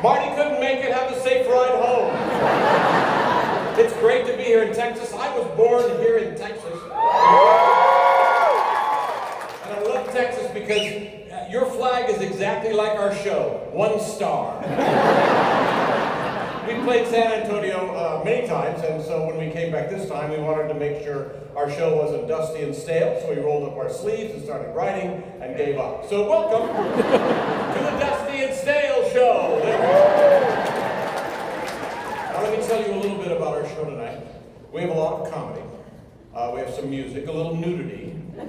Marty couldn't make it. Have a safe ride home. It's great to be here in Texas. I was born here in Texas. And I love Texas because your flag is exactly like our show. 1 star. We played San Antonio many times, and so when we came back this time, we wanted to make sure our show wasn't dusty and stale, so we rolled up our sleeves and started writing and gave up. So welcome to the Dusty and Stale Show. Now let me tell you a little bit about our show tonight. We have a lot of comedy. We have some music, a little nudity. We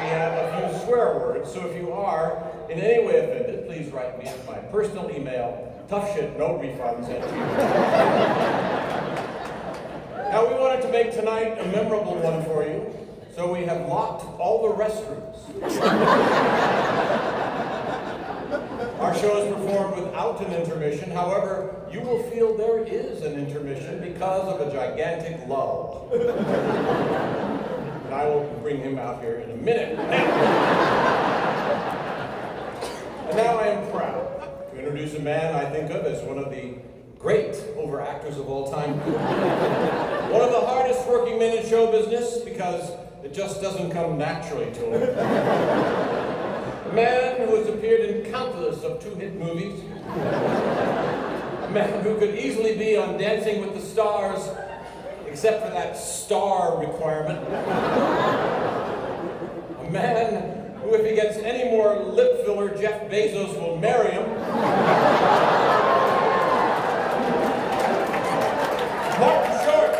have a few swear words, so if you are in any way offended, please write me at my personal email, toughshitnorefunds@gmail.com. Now we wanted to make tonight a memorable one for you, so we have locked all the restrooms. Our show is performed without an intermission. However, you will feel there is an intermission because of a gigantic lull. And I will bring him out here in a minute. And now I am proud to introduce a man I think of as one of the great overactors of all time. One of the hardest working men in show business because it just doesn't come naturally to him. A man who has appeared in countless of 2-hit movies. A man who could easily be on Dancing with the Stars, except for that star requirement. A man who, if he gets any more lip filler, Jeff Bezos will marry him. Martin Short.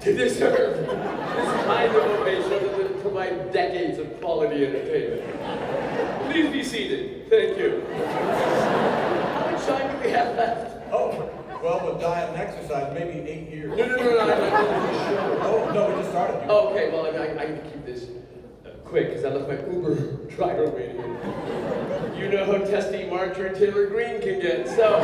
To deserve this kind of ovation to provide decades of quality entertainment. Please be seated. Thank you. How much time do we have left? Oh, well, with diet and exercise, maybe 8 years. No, Oh, no, we just started. Okay, well, I can keep this quick because I left my Uber driver waiting. You know how testy Marjorie Taylor Greene can get, so.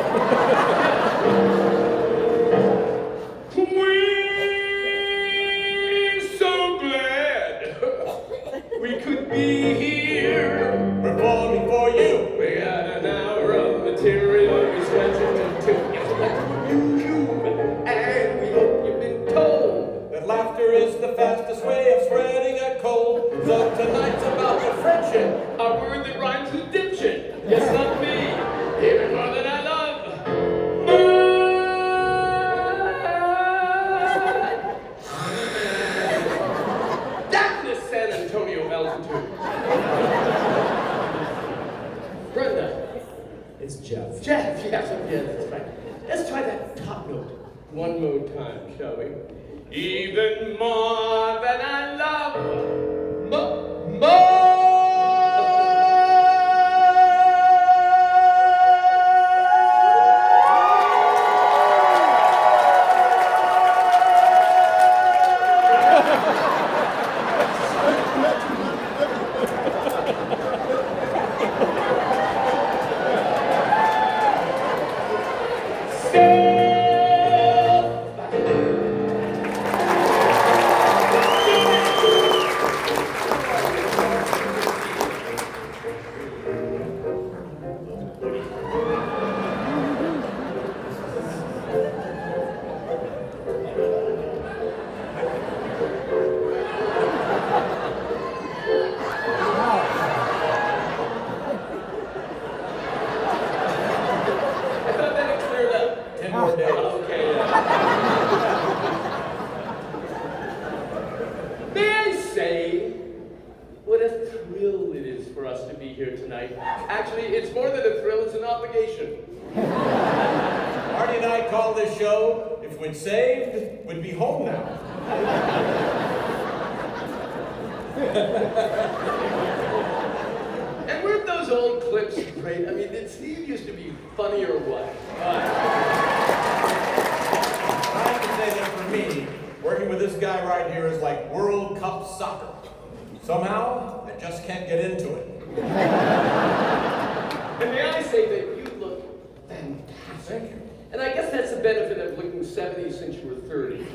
We could be here performing for you. We got an hour of material we stretch into 2. Yes, let's amuse you. And we hope you've been told that laughter is the fastest way of spreading a cold. So tonight's about the friendship. A word that rhymes with dipshit. Yes, not me. Even more than I love. San Antonio altitude. Brenda. It's Jeff. Jeff, yes, that's right. Let's try that top note one more time, shall we? Even more than I love. More. Actually, it's more than a thrill, it's an obligation. Marty and I call this show, if we'd saved, we'd be home now. And weren't those old clips great? I mean, did Steve used to be funny or what? I have to say that for me, working with this guy right here is like World Cup soccer. Somehow, I just can't get into it. And may I say that you look fantastic. Thank you. And I guess that's the benefit of looking 70 since you were 30.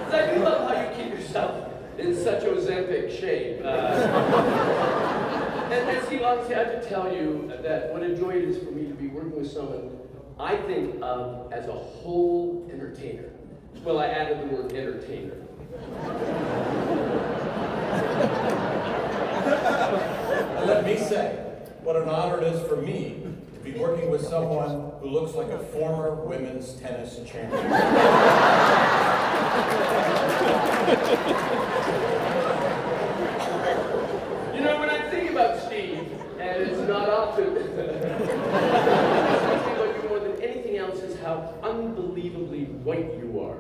'Cause I do love how you keep yourself in such Ozempic shape. And Steve, honestly, I have to tell you that what a joy it is for me to be working with someone I think of as a whole entertainer. Well, I added the word entertainer. And let me say, what an honor it is for me to be working with someone who looks like a former women's tennis champion. You know, when I think about Steve, and it's not often, what I think about you more than anything else is how unbelievably white you are.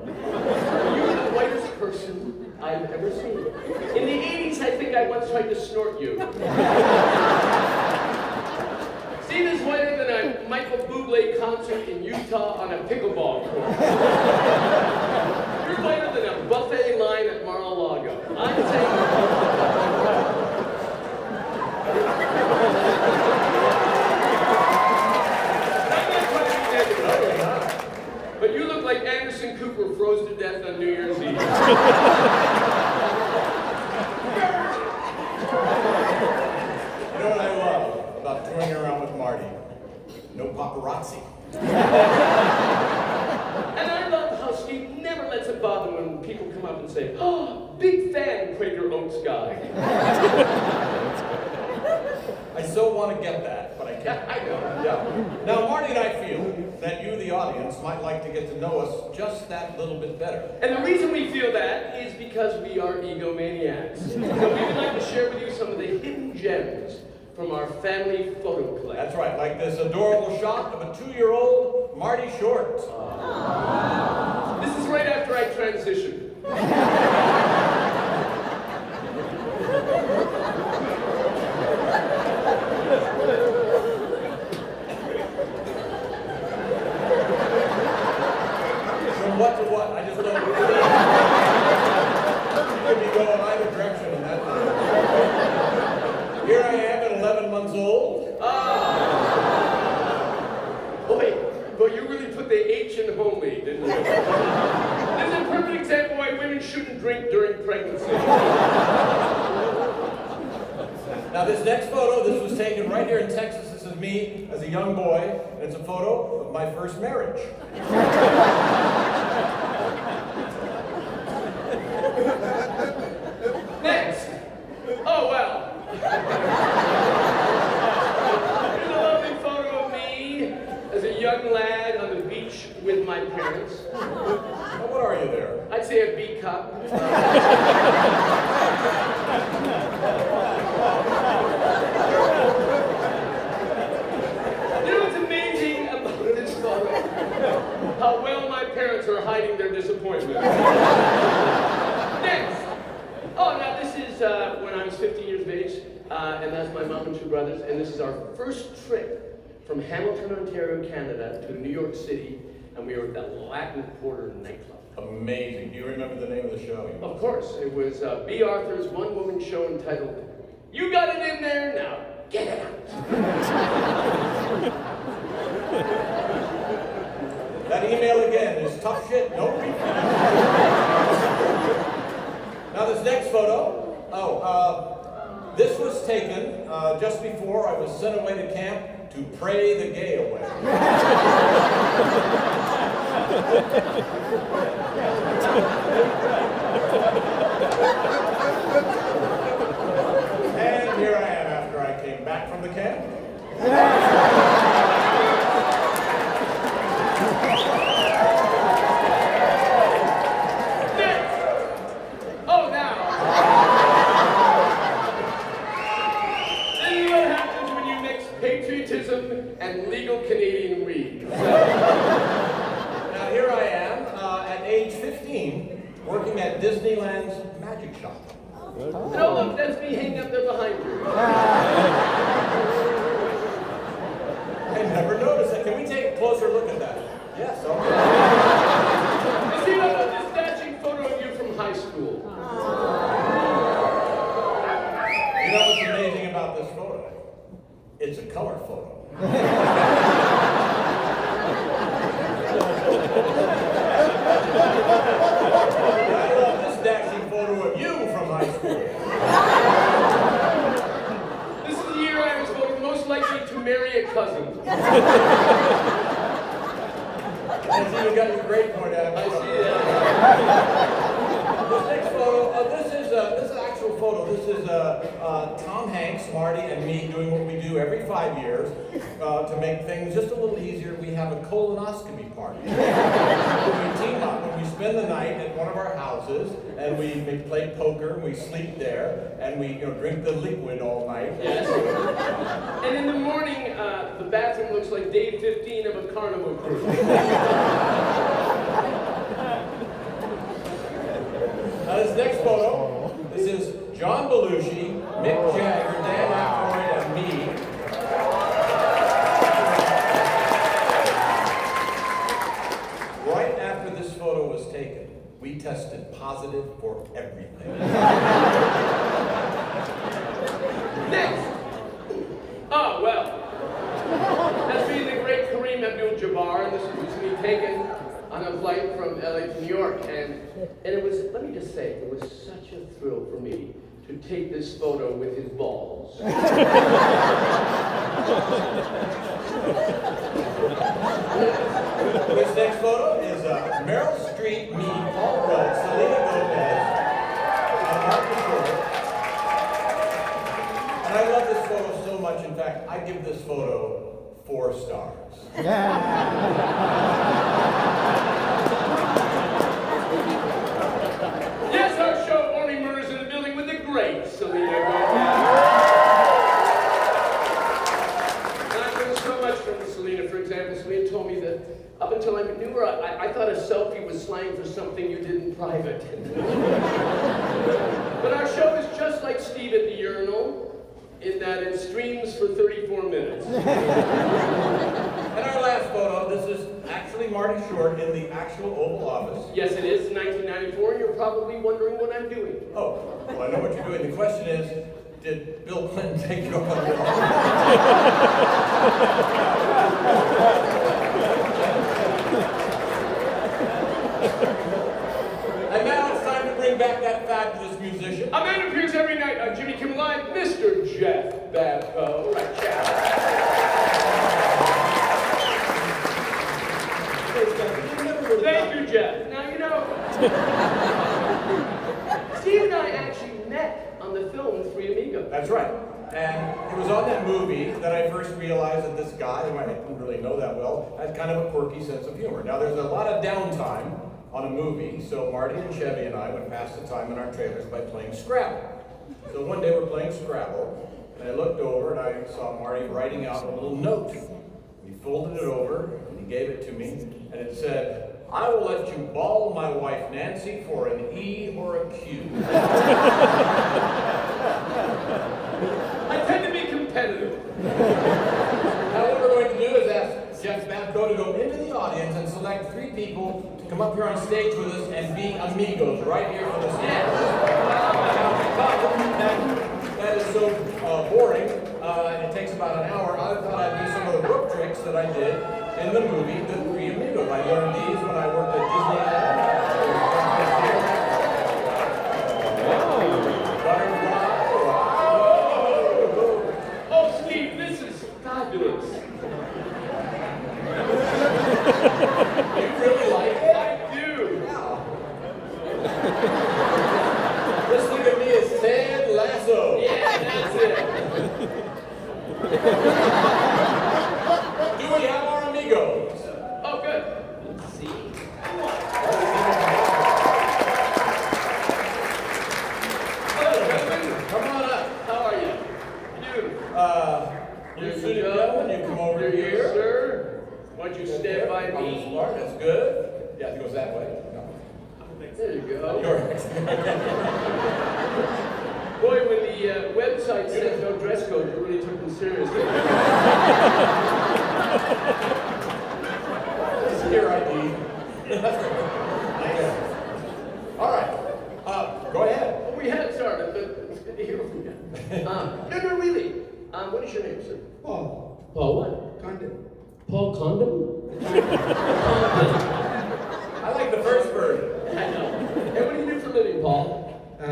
You're the whitest person I've ever seen. In the 80s, I think I once tried to snort you. Steve is whiter than a Michael Bublé concert in Utah on a pickleball court. You're whiter than a buffet line at Mar-a-Lago. I'm saying... But you look like Anderson Cooper froze to death on New Year's Eve. You know what I love about touring around with Marty? No paparazzi. And I love how Steve never lets it bother when people come up and say, "Oh, big fan, Quaker Oats guy." I so want to get that, but I can't. I know. Yeah. Now, Marty and I feel that you, the audience, might like to get to know us just that little bit better. And the reason we feel that is because we are egomaniacs. So we would like to share with you some of the hidden gems from our family photo collection. That's right, like this adorable shot of a 2-year-old Marty Short. This is right after I transitioned. From what to what? I just don't really. Could be going either direction in that time. Here I am at 11 months old. Boy, you really put the H in homely, didn't you? This is a perfect example why women shouldn't drink during pregnancy. Now this next photo, this was taken right here in Texas. This is me as a young boy, and it's a photo of my first marriage. Next! Oh, well. Here's a lovely photo of me as a young lad on the beach with my parents. Now, what are you there? I'd say a B cup. You know what's amazing about this photo? How well my parents are hiding their disappointment. Next! Oh, now this is when I was 15 years of age, and that's my mom and 2 brothers, and this is our first trip from Hamilton, Ontario, Canada to New York City, and we were at the Latin Quarter nightclub. Amazing. Do you remember the name of the show? Of course, it was B. Arthur's one-woman show entitled, "You Got It In There, Now Get It Out." That email again is tough shit, no refund. Now this next photo, this was taken just before I was sent away to camp to pray the gay away. And here I am after I came back from the camp. Patriotism and legal Canadian weed. Now here I am, at age 15, working at Disneyland's magic shop. No, look, that's me hanging up there behind you. I never noticed that. Can we take a closer look at that? Yes, okay. You see, I love this dashing photo of you from high school. You know what's amazing about this photo? It's a color photo. I love this dashing photo of you from high school. This is the year I was voted most likely to marry a cousin. And see, you got your grade point out. I see that. This next photo, this is an actual photo. This is Tom Hanks, Marty, and me doing what we do every 5 years to make things just a little easier. We have a colonoscopy party. We team up and we spend the night at one of our houses, and we play poker, and we sleep there, and we drink the liquid all night. Yes. And in the morning, the bathroom looks like day 15 of a carnival cruise. Now this next photo, this is John Belushi, Mick Jagger, Dan Aykroyd, and me. Right after this photo was taken, we tested positive for everything. Next! Oh, well. That's me, the great Kareem Abdul-Jabbar, and this was recently taken on a flight from LA to New York, and it was, let me just say, it was such a thrill for me to take this photo with his balls. This next photo is Meryl Streep, me, Paul Rudd, Selena Gomez, and Martin Short. And I love this photo so much, in fact, I give this photo 4 stars. Yes, our show, Morning Murders in the Building, with the great Selena Gomez. And I've learned so much from Selena. For example, Selena told me that up until I knew her, I thought a selfie was slang for something you did in private. But our show is just like Steve at the Urinal, in that it streams for 34 minutes. And our last photo, this is actually Marty Short in the actual Oval Office. Yes, it is 1994, and you're probably wondering what I'm doing. Oh, well, I know what you're doing. The question is, did Bill Clinton take you off the And now it's time to bring back that fabulous musician. A man appears every night on Jimmy Kimmel Live, Mr. Jeff Babko. Right, Jeff. Thank you, Jeff. Now, you know, Steve and I actually met on the film Three Amigos. That's right. And it was on that movie that I first realized that this guy, who I didn't really know that well, had kind of a quirky sense of humor. Now, there's a lot of downtime on a movie, so Marty and Chevy and I would pass the time in our trailers by playing Scrabble. So one day we're playing Scrabble, and I looked over and I saw Marty writing out a little note. He folded it over, and he gave it to me, and it said, "I will let you ball my wife Nancy for an E or a Q." I tend to be competitive. Now what we're going to do is ask Jeff Babko to go into the audience and select 3 people to come up here on stage with us and be amigos right here for the stage. That is so boring, and it takes about an hour. I thought I'd do some of the rook tricks that I did in the movie The Three Amigos. I learned these when I worked at Disneyland. Oh, Steve, this is fabulous. You really like it? I do. This thing of me is Ted Lasso. Yeah, that's it. Do we have our amigos? Oh, good. Let's see. Hello, gentlemen. Come on up. How are you? You suited gentlemen, you come over There you go, here. sir. Why don't you stand by me? That's good. Yeah, it goes that way. No. There you go. Boy, when the website said no dress code, you really took them seriously. This is your ID. All right. Go ahead. Well, we had started, but it's good to hear from you. No, really. What is your name, sir? Paul. Paul what? Condon. Paul Condom? I like the first version. I know. And what do you do for a living, Paul? I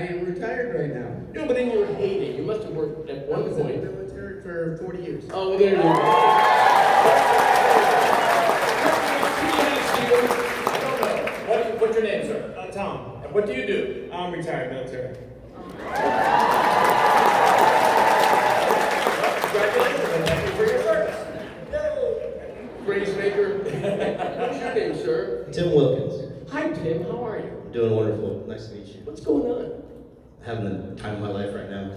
am retired right now. No, but in your heyday, you must have worked at I one was in the point. military for 40 years. Oh, well, there you go. I don't know. What's your name, sir? Tom. And what do you do? I'm retired military. Congratulations and thank you for your service. Phrase maker. What's your name, sir? Tim Wilkins. Hi, Tim. How are you? I'm doing wonderful. Nice to meet you. What's going on? Having the time of my life right now.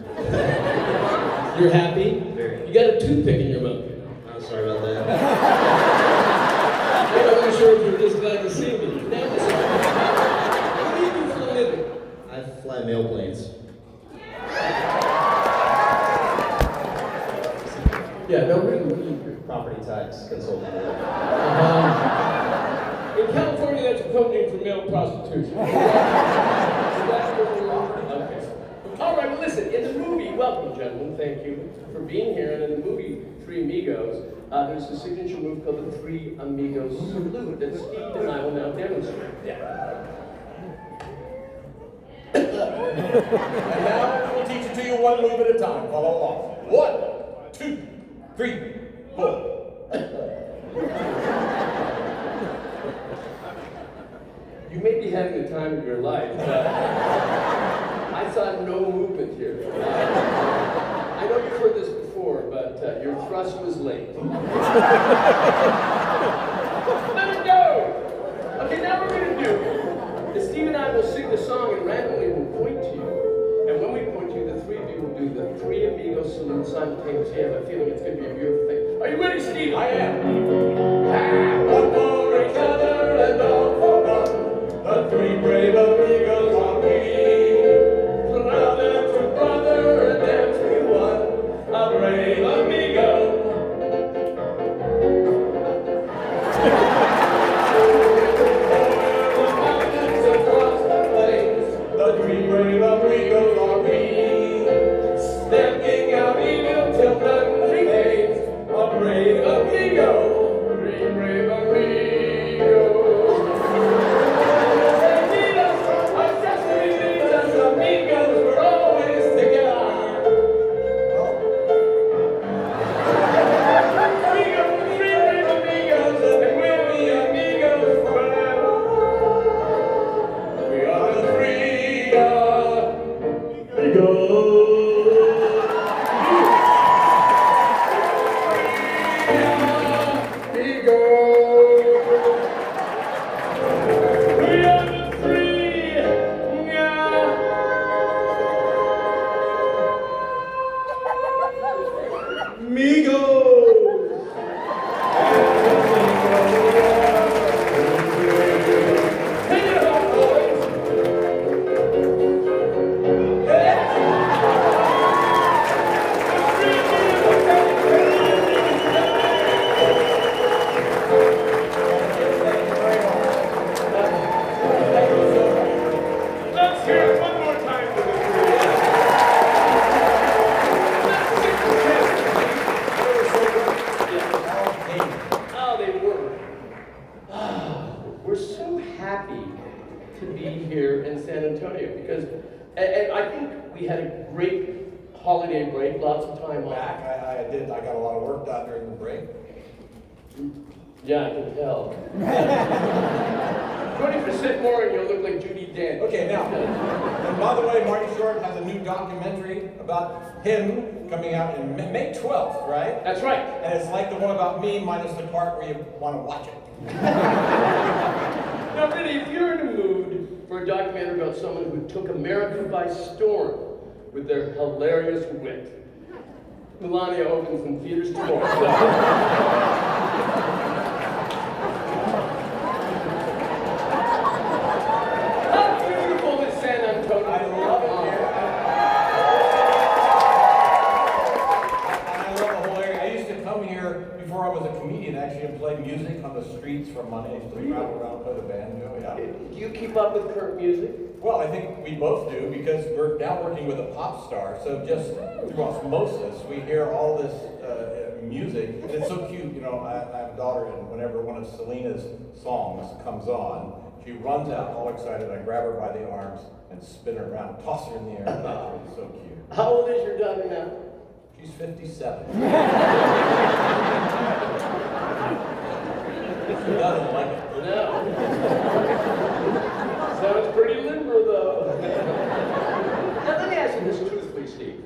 You're happy? Very. You got a toothpick in your mouth. I'm sorry about that. I'm not really sure if you're just glad to see me. Now, listen. What do you do for a living? I fly mail planes. Yeah, no, really. Property tax consultant. In California, that's a code name for male prostitution. Okay. All right, well, listen, in the movie, welcome, gentlemen, thank you for being here. And in the movie Three Amigos, there's a signature move called the Three Amigos Salute that Steve and I will now demonstrate. And now we'll teach it to you one move at a time. Follow along. 1, 2, 3, 4. You may be having the time of your life, but I saw no movement here. I know you've heard this before, but your thrust was late. Let it go! Okay, now what we're going to do is Steve and I will sing the song and randomly we'll point to you. And when we point to you, the three of you will do the Three Amigos Salute simultaneously. I have a feeling it's going to be a beautiful thing. Are you ready, Steve? I am. One for each other and all for one. The three brave amigos are we. Brother to brother and everyone. A brave amigo. Over the mountains across the plains. The three brave amigos are we. Stepping out even till none remains. A brave amigo. Three brave amigos. Holiday break, lots of time off. Back, I did. I got a lot of work done during the break. Yeah, I can tell. 20% more and you'll look like Judi Dench. Okay, now, and by the way, Marty Short has a new documentary about him coming out in May 12th, right? That's right. And it's like the one about me, minus the part where you want to watch it. Now, really, if you're in a mood for a documentary about someone who took America by storm with their hilarious wit, Melania opens in theaters tomorrow. Up to keep up with current music? Well, I think we both do because we're now working with a pop star. So just through osmosis, we hear all this music, and it's so cute. You know, I have a daughter, and whenever one of Selena's songs comes on, she runs out all excited. I grab her by the arms and spin her around, toss her in the air. It's so cute. How old is your daughter now? She's 57. She doesn't like it. No. Sounds pretty limber, though. Now, let me ask you this truthfully, Steve.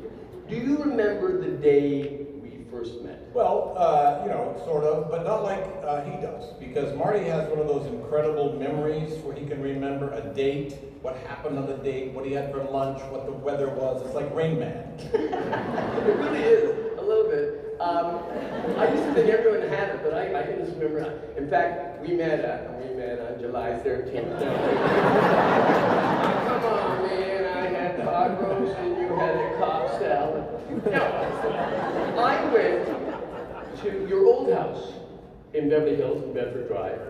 Do you remember the day we first met? Well, you know, sort of, but not like he does, because Marty has one of those incredible memories where he can remember a date, what happened on the date, what he had for lunch, what the weather was. It's like Rain Man. It really is, a little bit. I used to think everyone had it, but I can just remember. In fact, we met on July 13th. Come on, man, I had pot roast and you had a Cobb salad. No, I went to your old house in Beverly Hills, in Bedford Drive,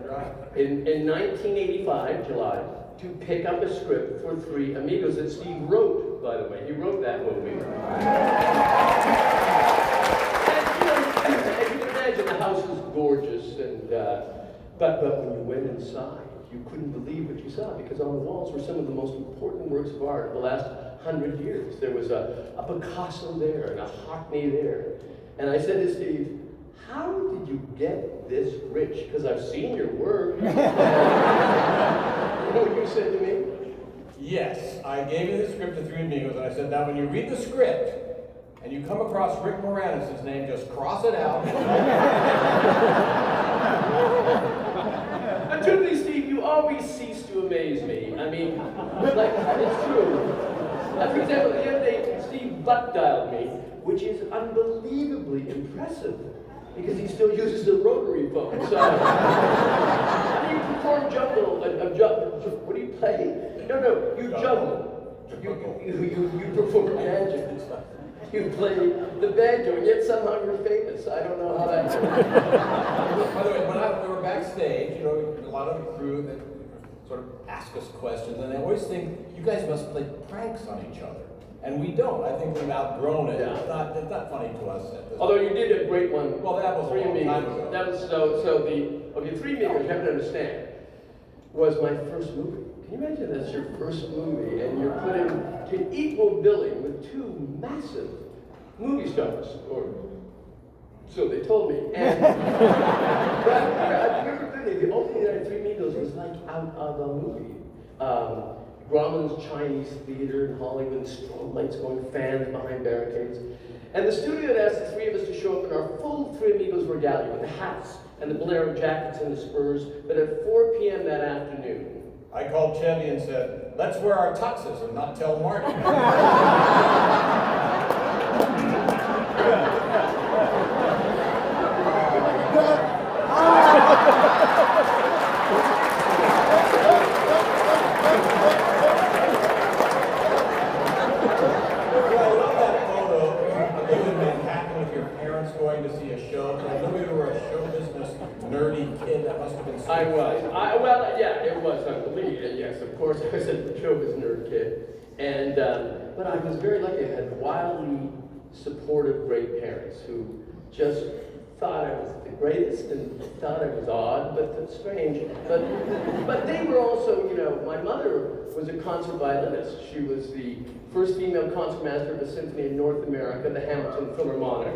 in 1985, July, to pick up a script for Three Amigos that Steve wrote, by the way. He wrote that movie. And you can imagine the house was gorgeous, and but when you went inside, you couldn't believe what you saw, because on the walls were some of the most important works of art of the last 100 years. There was a Picasso there, and a Hockney there. And I said to Steve, how did you get this rich? Because I've seen your work. You know what you said to me? Yes, I gave you the script to Three Amigos, and I said, now when you read the script, and you come across Rick Moranis' name, just cross it out. And truthfully, Steve, you always cease to amaze me. I mean, like, it's true. For example, the other day, Steve Buck dialed me, which is unbelievably impressive, because he still uses the rotary phone. So, you perform juggle, what do you play? No, you juggle. You perform magic. You play the banjo, and yet somehow you're famous. I don't know how that works. By the way, when we were backstage, you know, a lot of the crew that sort of ask us questions, and they always think, you guys must play pranks on each other. And we don't. I think we've outgrown it. Yeah. It's not funny to us. Although you did a great one. Well, that was Three a long time Amigos. ago. That was Three Amigos, you have to understand, was my first movie. Can you imagine that's your first movie, and you're put into equal billing with two massive movie stars, or so they told me. And but I remember thinking, the opening night of Three Amigos was like out of a movie. Grauman's Chinese Theater in Hollywood, strobe lights going, fans behind barricades. And the studio had asked the three of us to show up in our full Three Amigos regalia with the hats and the bolero jackets and the spurs, but at 4 p.m. that afternoon. I called Chevy and said, let's wear our tuxes and not tell Marty. Going to see a show. I know you were a show business nerdy kid. That must have been. I was. Well, yeah, it was. I believe it. Yes, of course, I was a show business nerd kid, and but I was very lucky. I had wildly supportive, great parents who just thought I was the greatest and thought I was odd, but strange. But they were also, you know, my mother was a concert violinist. She was the first female concertmaster of a symphony in North America, the Hamilton Philharmonic.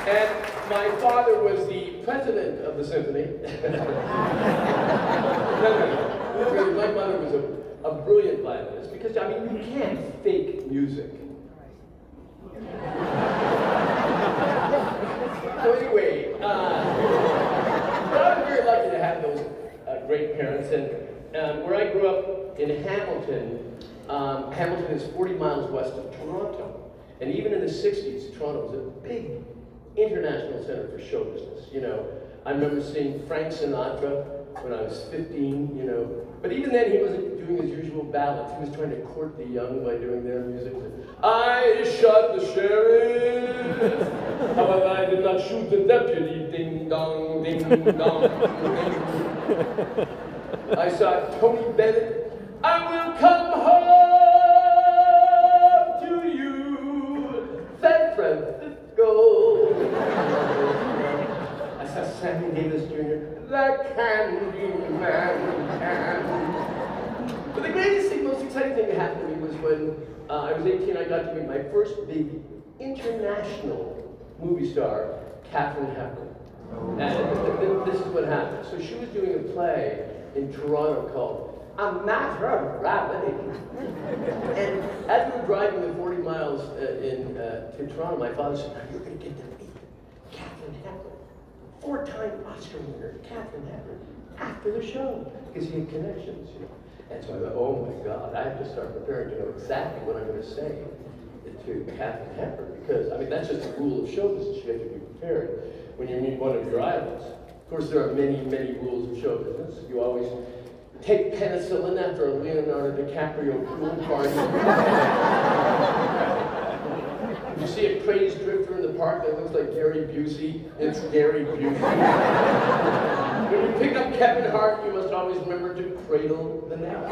And my father was the president of the symphony. No. My mother was a brilliant violinist, because, I mean, you can't fake music. So anyway, but I was very lucky to have those great parents, and where I grew up in Hamilton, Hamilton is 40 miles west of Toronto, and even in the 60s, Toronto was a big international center for show business. You know, I remember seeing Frank Sinatra when I was 15, you know, but even then he wasn't doing his usual ballads. He was trying to court the young by doing their music. I shot the sheriff, however I did not shoot the deputy. Ding dong, ding dong, ding. I saw Tony Bennett. I will come home to you, San Francisco. I saw Sammy Davis Jr. The Candy Man. But the greatest thing, most exciting thing that happened to me was when I was 18. I got to meet my first big international movie star, Katharine Hepburn. And this is what happened. So she was doing a play in Toronto called A Matter of Gravity. And as we were driving the 40 miles to Toronto, my father said, "You're going to get to meet Katharine Hepburn, 4-time Oscar winner, Katharine Hepburn, after the show," because he had connections, you know. And so I thought, oh my God, I have to start preparing to know exactly what I'm going to say to Katharine Hepburn, because, I mean, that's just a rule of show business. You have to be prepared when you meet one of your idols. Of course, there are many, many rules of show business. You always take penicillin after a Leonardo DiCaprio pool party. If you see a crazed drifter in the park that looks like Gary Busey, it's Gary Busey. When you pick up Kevin Hart, you must always remember to cradle the neck.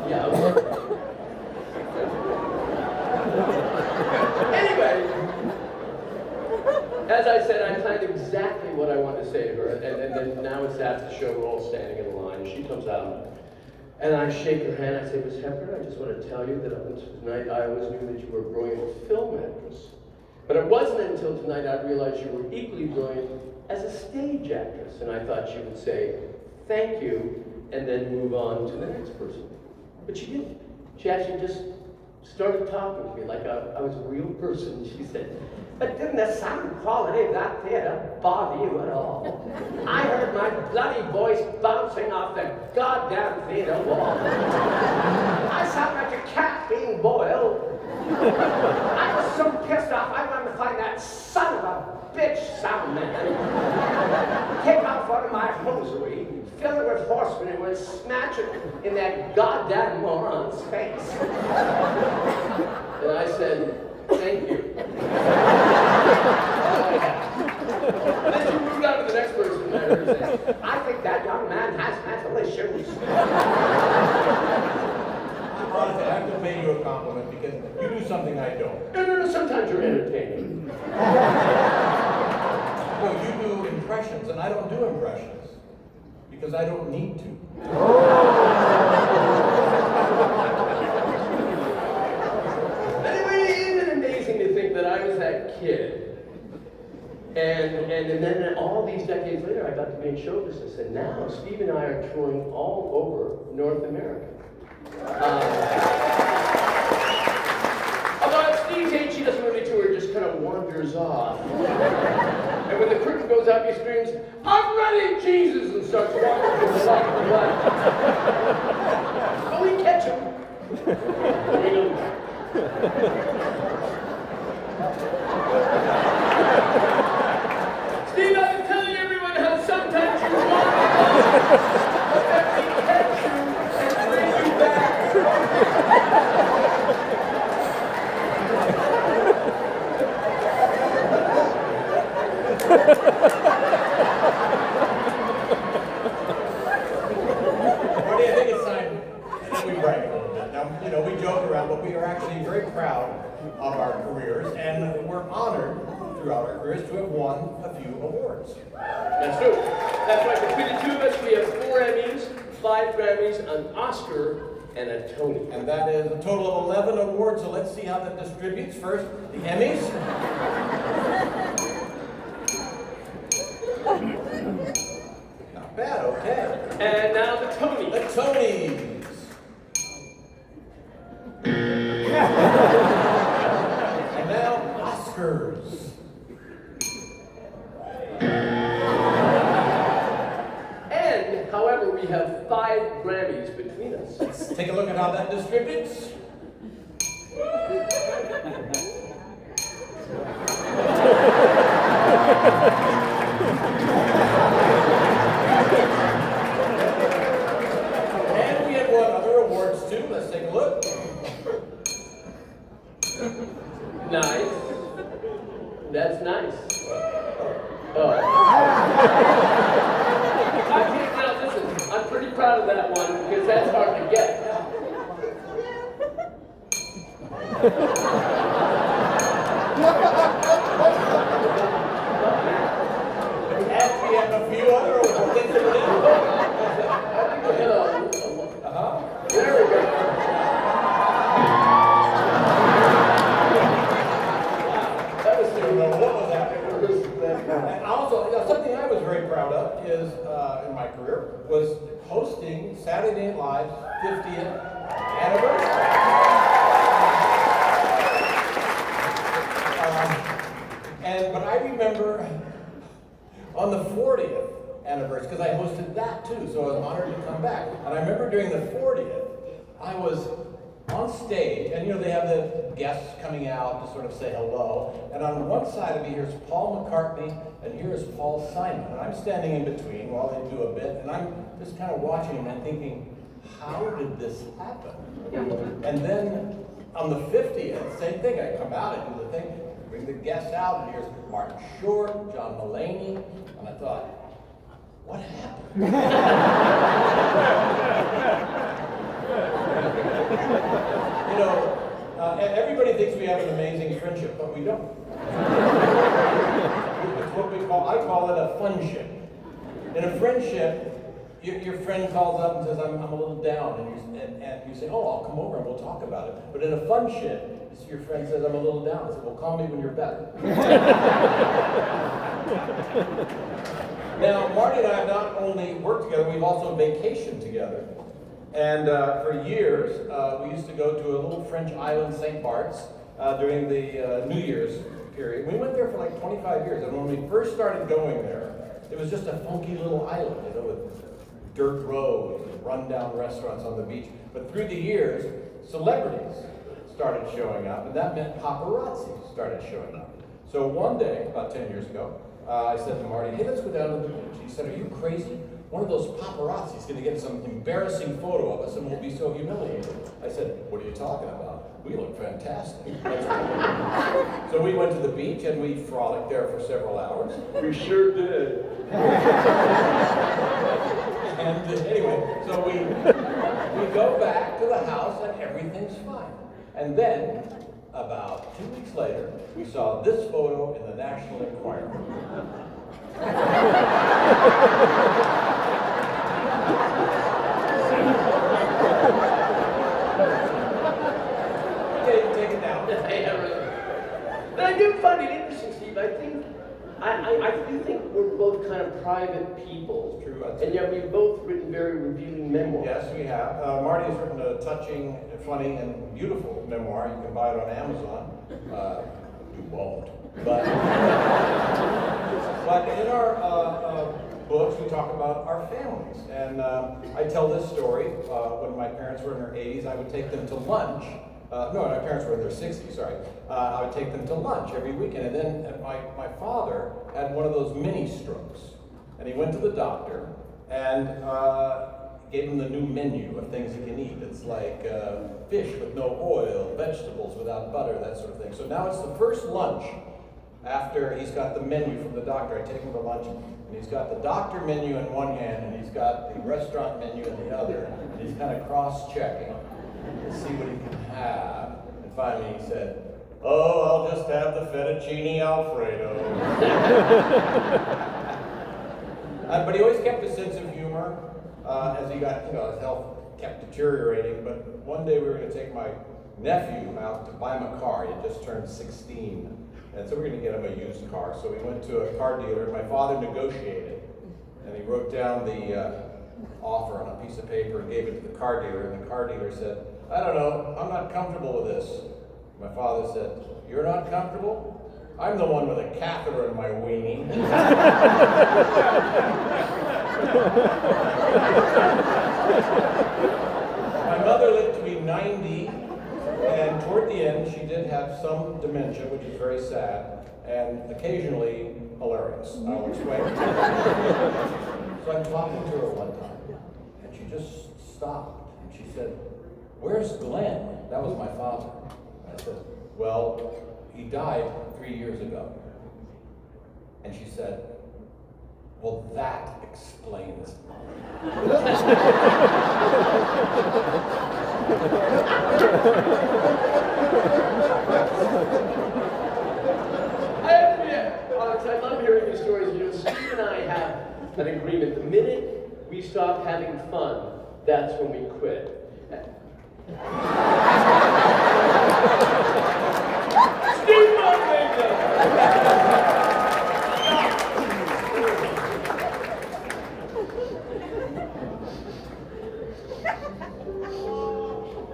Yeah. Anyway, as I said, I planned exactly what I wanted to say to her, and then now it's after the show, we're all standing in a line. She comes out, and I shake her hand. I say, "Miss Hepburn, I just want to tell you that up until tonight, I always knew that you were a brilliant film actress. But it wasn't until tonight I realized you were equally brilliant as a stage actress." And I thought she would say, "Thank you," and then move on to the next person. But she didn't. She actually just started talking to me like I was a real person. She said, "But didn't the sound quality of that theater bother you at all? I heard my bloody voice bouncing off the goddamn theater wall. I sound like a cat being boiled. I was so pissed off, I wanted to find that son of a bitch sound man, take out one of my hosiery, fill it with horse manure, and smash it in that goddamn moron's face." And I said, "Thank you." Then she moved on to the next person, and I heard her say, "I think that young man has mental issues." Monica, I have to pay you a compliment because you do something I don't. No, sometimes you're entertaining. No, you do impressions, and I don't do impressions because I don't need to. Anyway, isn't it amazing to think that I was that kid? And then all these decades later, I got to be in show business, and now Steve and I are touring all over North America. Although at Steve's age, she doesn't really tour, just kind of wanders off. And when the curtain goes up, he screams, "I'm ready, Jesus!" and starts walking to the left and left. But we catch him. We know. Steve, I've been telling everyone how sometimes you walk but then we catch you and bring you back. Marty, I think it's time that we break a little bit. Now, you know, we joke around, but we are actually very proud of our careers, and we're honored throughout our careers to have won a few awards. That's true. That's right. Between the two of us, we have 4 Emmys, 5 Grammys, an Oscar, and a Tony. And that is a total of 11 awards, so let's see how that distributes. First, the Emmys. Not bad, okay. And now the Tony. The Tonys. And now, Oscars. And, however, we have 5 Grammys between us. Let's take a look at how that distributes. And we have won other awards too. Let's take a look. Nice. That's nice. Oh. And we have a few other awards. There we go. That was I don't know what was happening. And also, something I was very proud of is, in my career, was hosting Saturday Night Live's 50th anniversary. But I remember on the 40th anniversary, because I hosted that too, so I was honored to come back. And I remember during the 40th, I was on stage, and they have the guests coming out to sort of say hello. And on one side of me, here's Paul McCartney, and here's Paul Simon. And I'm standing in between while they do a bit, and I'm just kind of watching them and thinking, how did this happen? And then on the 50th, same thing, I come out and do the thing, bring the guests out, and here's Martin Short, John Mulaney, and I thought, what happened? Everybody thinks we have an amazing friendship, but we don't. It's what I call it a funship. In a friendship, your friend calls up and says, I'm a little down, and you say, oh, I'll come over and we'll talk about it. But in a funship, your friend says, I'm a little down. I say, well, call me when you're better. Now, Marty and I have not only worked together, we've also vacationed together. And for years, we used to go to a little French island, St. Bart's, during the New Year's period. We went there for like 25 years, and when we first started going there, it was just a funky little island, with dirt roads and rundown restaurants on the beach. But through the years, celebrities started showing up, and that meant paparazzi started showing up. So one day, about 10 years ago, I said to Marty, hey, let's go down to the beach. He said, are you crazy? One of those paparazzi is going to get some embarrassing photo of us and we'll be so humiliated. I said, what are you talking about? We look fantastic. So we went to the beach and we frolicked there for several hours. We sure did. And anyway, so we go back to the house and everything's fine. And then, about 2 weeks later, we saw this photo in the National Enquirer. Okay, take it down. But I do find it interesting, Steve. I do think we're both kind of private people. True. And yet we've both written very revealing memoirs. Yes, we have. Marty has written a touching, funny, and beautiful memoir. You can buy it on Amazon. You won't. But in our books, we talk about our families. And I tell this story. When my parents were in their 80s, I would take them to lunch. No, my parents were in their 60s, sorry. I would take them to lunch every weekend. And then my father had one of those mini strokes. And he went to the doctor and gave him the new menu of things he can eat. It's like fish with no oil, vegetables without butter, that sort of thing. So now it's the first lunch after he's got the menu from the doctor. I take him to lunch, and he's got the doctor menu in one hand, and he's got the restaurant menu in the other, and he's kind of cross-checking to see what he can have. And finally he said, oh, I'll just have the fettuccine Alfredo. But he always kept a sense of humor as he got, his health kept deteriorating. But one day we were going to take my nephew out to buy him a car. He had just turned 16. And so we were going to get him a used car. So we went to a car dealer. My father negotiated. And he wrote down the offer on a piece of paper and gave it to the car dealer. And the car dealer said, I don't know, I'm not comfortable with this. My father said, you're not comfortable? I'm the one with a catheter in my weenie. My mother lived to be 90, and toward the end she did have some dementia, which is very sad, and occasionally hilarious. I'll explain. So I'm talking to her one time, and she just stopped, and she said, where's Glenn? That was my father. And I said, well, he died 3 years ago. And she said, well, that explains it. I have to admit, Alex, I love hearing these stories. You know, Steve and I have an agreement. The minute we stop having fun, that's when we quit. Steve Martin!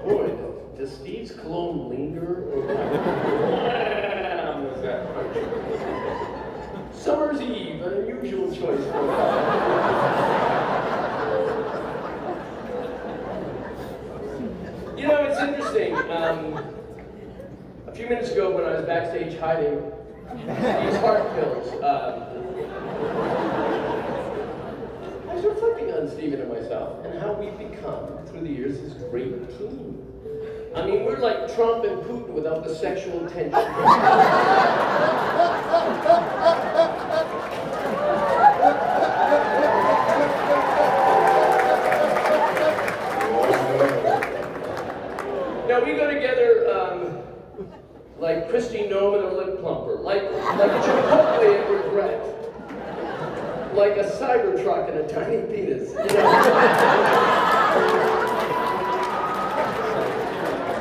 Boy, does Steve's cologne linger? Was that Summer's Eve, an unusual choice for You know, it's interesting. A few minutes ago when I was backstage hiding Steve's heart pills, I was reflecting on Steven and myself and how we've become, through the years, this great team. I mean, we're like Trump and Putin without the sexual tension. Now we go together like Christy Nome and a lip plumper, like Chipotle and regret, like a Cybertruck and a tiny penis. You know?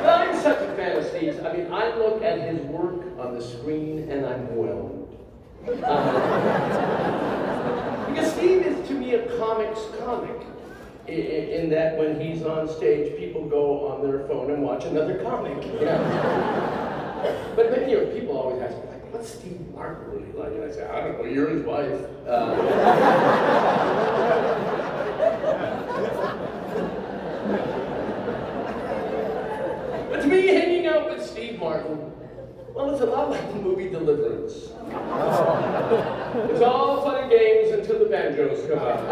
I'm such a fan of Steve's. I mean, I look at his work on the screen and I'm whelmed. Because Steve is to me a comic's comic. In that when he's on stage, people go on their phone and watch another comic. You know? But you know, people always ask me, like, what's Steve Martin really like? And I say, I don't know, you're his wife. But to me, hanging out with Steve Martin, well, it's a lot like the movie Deliverance. It's all fun and games until the banjos come out.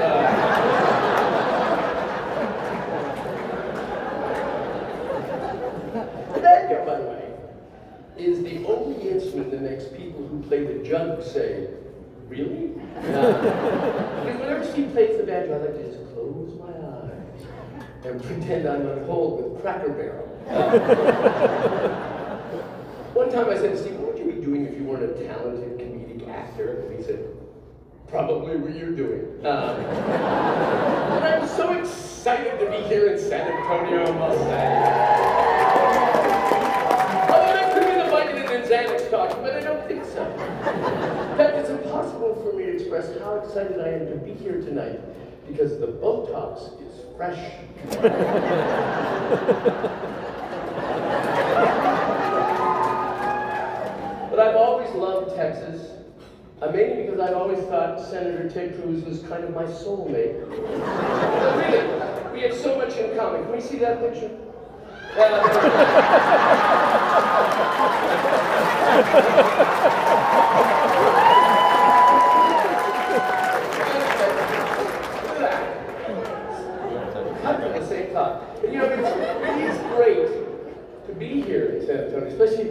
The banjo, by the way, is the only instrument that makes people who play the jug say, really? Because whenever Steve plays the banjo, I like to just close my eyes and pretend I'm on hold with Cracker Barrel. One time I said to Steve, what would you be doing if you weren't a talented comedic actor? And he said, probably what you're doing. And I'm so excited to be here in San Antonio, I must say. Although I could be invited in Xanax talk, but I don't think so. In fact, it's impossible for me to express how excited I am to be here tonight because the Botox is fresh. But I've always loved Texas, mainly because I've always thought Senator Ted Cruz was kind of my soulmate. But really, we have so much in common. Can we see that picture? I'm from the same thought. You know, it is great to be here in San Antonio, especially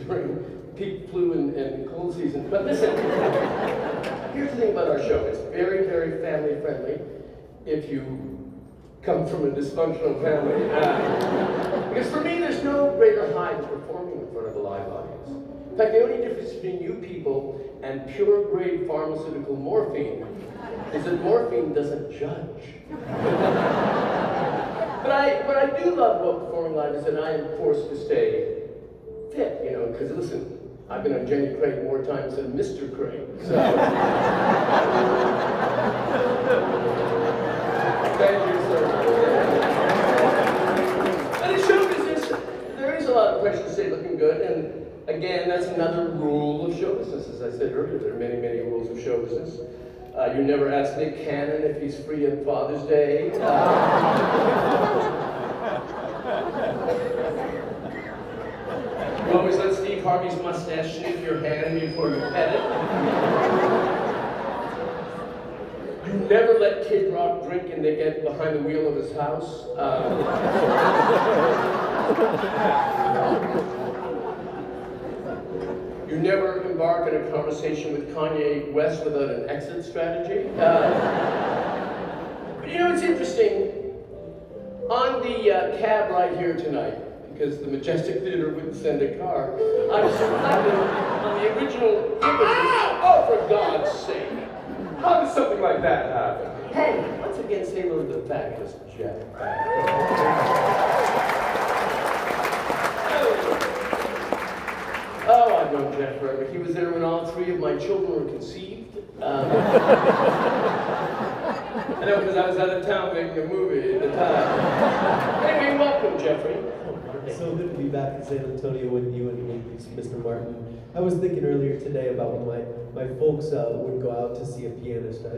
during peak flu and cold season. But listen, here's the thing about our show. It's very, very family friendly if you come from a dysfunctional family. Because for me, there's no greater high than performing in front of a live audience. In fact, the only difference between you people and pure grade pharmaceutical morphine is that morphine doesn't judge. But what I do love about performing live is that I am forced to stay fit, you know, because listen, I've been on Jenny Craig more times than Mr. Craig, so. Thank you, sir. And in show business, there is a lot of pressure to stay looking good, and again, that's another rule of show business. As I said earlier, there are many, many rules of show business. You never ask Nick Cannon if he's free on Father's Day. You always let Steve Harvey's mustache sniff your hand before you pet it. You never let Kid Rock drink and they get behind the wheel of his house. You never embark on a conversation with Kanye West without an exit strategy. But you know, it's interesting. On the the cab ride here tonight because the Majestic Theater wouldn't send a car. I was reflecting on the original images. Oh, for God's sake! How does something like that happen? Hey, once again, say hello to the fabulous Jeff. Oh, I've known Jeff forever. He was there when all three of my children were conceived. I know, because I was out of town making a movie at the time. Anyway, welcome, Jeffrey. It's so good to be back in San Antonio with you and Mr. Martin. I was thinking earlier today about when my folks would go out to see a pianist. I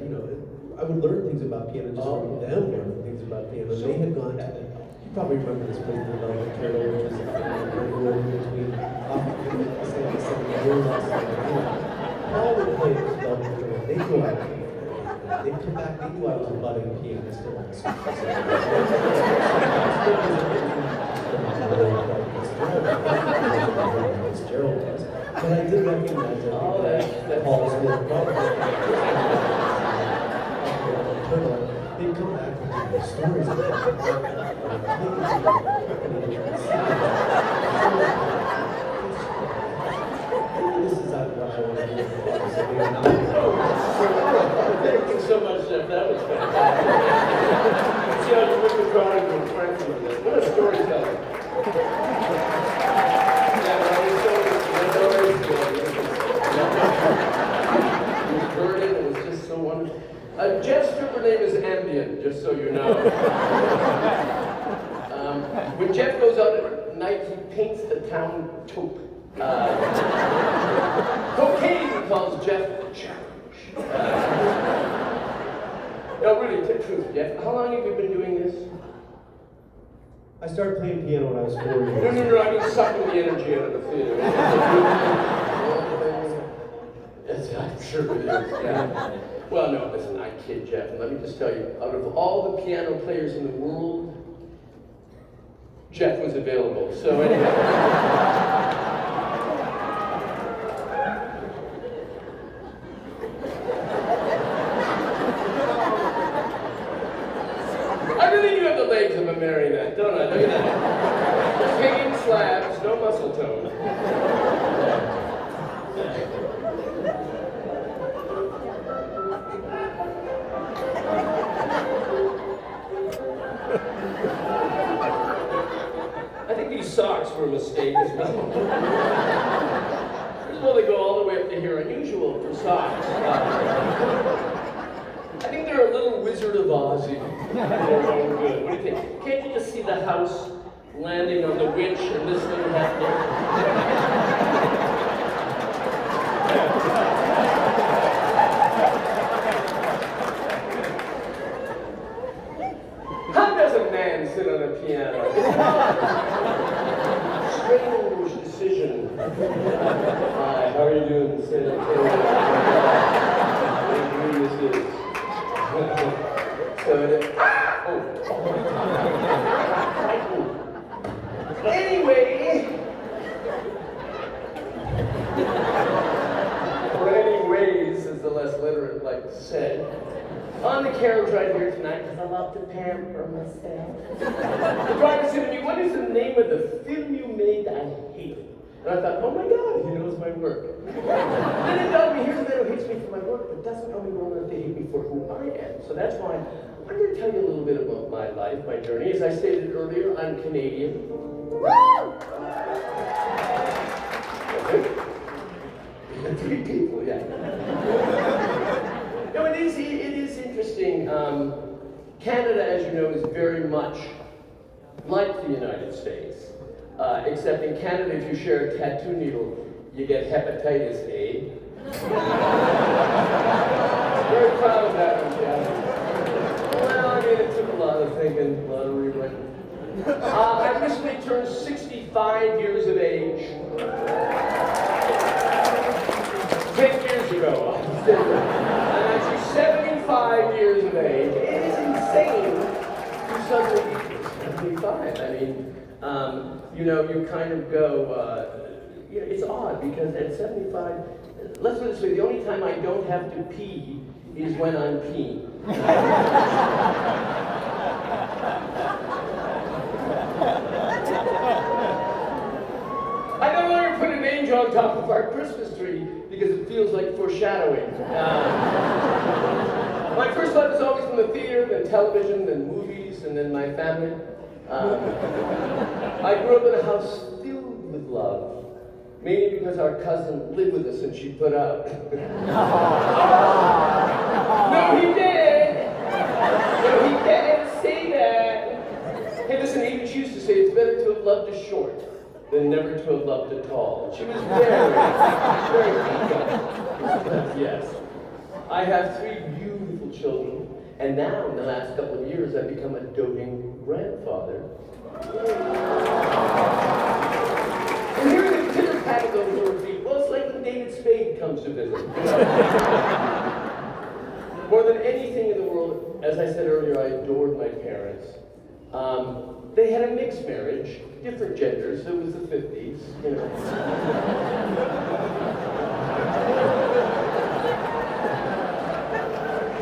would learn things about piano just from them learning things about piano. They had gone to you probably remember this place, the Velvet Turtle, which is between San Diego and all the players Velvet Turtle, they go out and they'd come back, they knew I was a budding pianist and all this stuff. Gerald was. But I did recognize that Paul Smith they'd come back and tell me stories about this is what I want to do. Thank you so much, Jeff. That was fantastic. See how you put the drawing to a friend with this. What a storyteller. Yeah, but I was It was burning. It was just so wonderful. Jeff's stripper name is Ambien, just so you know. When Jeff goes out at night, he paints the town taupe. Cocaine calls Jeff Challenge. No, really, tell the truth, Jeff. How long have you been doing this? I started playing piano when I was 4 years. No, I mean sucking the energy out of the theater. Yes, I'm sure it is, yeah. Well, no, listen, I kid, Jeff, and let me just tell you, out of all the piano players in the world, Jeff was available, so anyway. I really do have the legs of a marionette, don't I? Look at that. Just hanging slabs, no muscle tone. I think these socks were a mistake as well. First of all, they go all the way up to here, unusual for socks. I think they're a little Wizard of Ozzy. They're going good. What do you think? Can't you just see the house landing on the winch and this thing happening? How does a man sit on a piano? Strange decision. Hi, how are you doing, San Antonio? What this is? Anyway, or anyways, as the less literate like to say. On the carriage ride here tonight, because I love to pamper myself. The driver said to me, "What is the name of the film you made I hate?" And I thought, oh my God, he knows my work. Then he told me, here's a man who hates me for my work, but doesn't know me well enough to hate me for who I am. So that's why I'm going to tell you a little bit about my life, my journey. As I stated earlier, I'm Canadian. Woo! 3 people, yeah. No, it is interesting. Canada, as you know, is very much like the United States. Except in Canada, if you share a tattoo needle, you get hepatitis A. Very proud of that one, yeah. Well, I mean, it took a lot of thinking, a lot of rewriting. I recently turned 65 years of age. 10 years ago. I'm actually 75 years of age. It is insane to suddenly 75. I mean, you know, you kind of go, you know, it's odd because at 75, let's put it this way, the only time I don't have to pee is when I'm peeing. top of our Christmas tree because it feels like foreshadowing. My first love is always in the theater, then television, then movies, and then my family. I grew up in a house filled with love, mainly because our cousin lived with us and she put out. No, he didn't! No, he didn't say that! Hey, listen, even she used to say it's better to have loved a short than never to have loved a tall. She was very eager. Yes. I have 3 beautiful children, and now, in the last couple of years, I've become a doting grandfather. And hearing the pitter-pat of those little feet, well, it's like when David Spade comes to visit. More than anything in the world, as I said earlier, I adored my parents. They had a mixed marriage, different genders. It was the 50s, you know.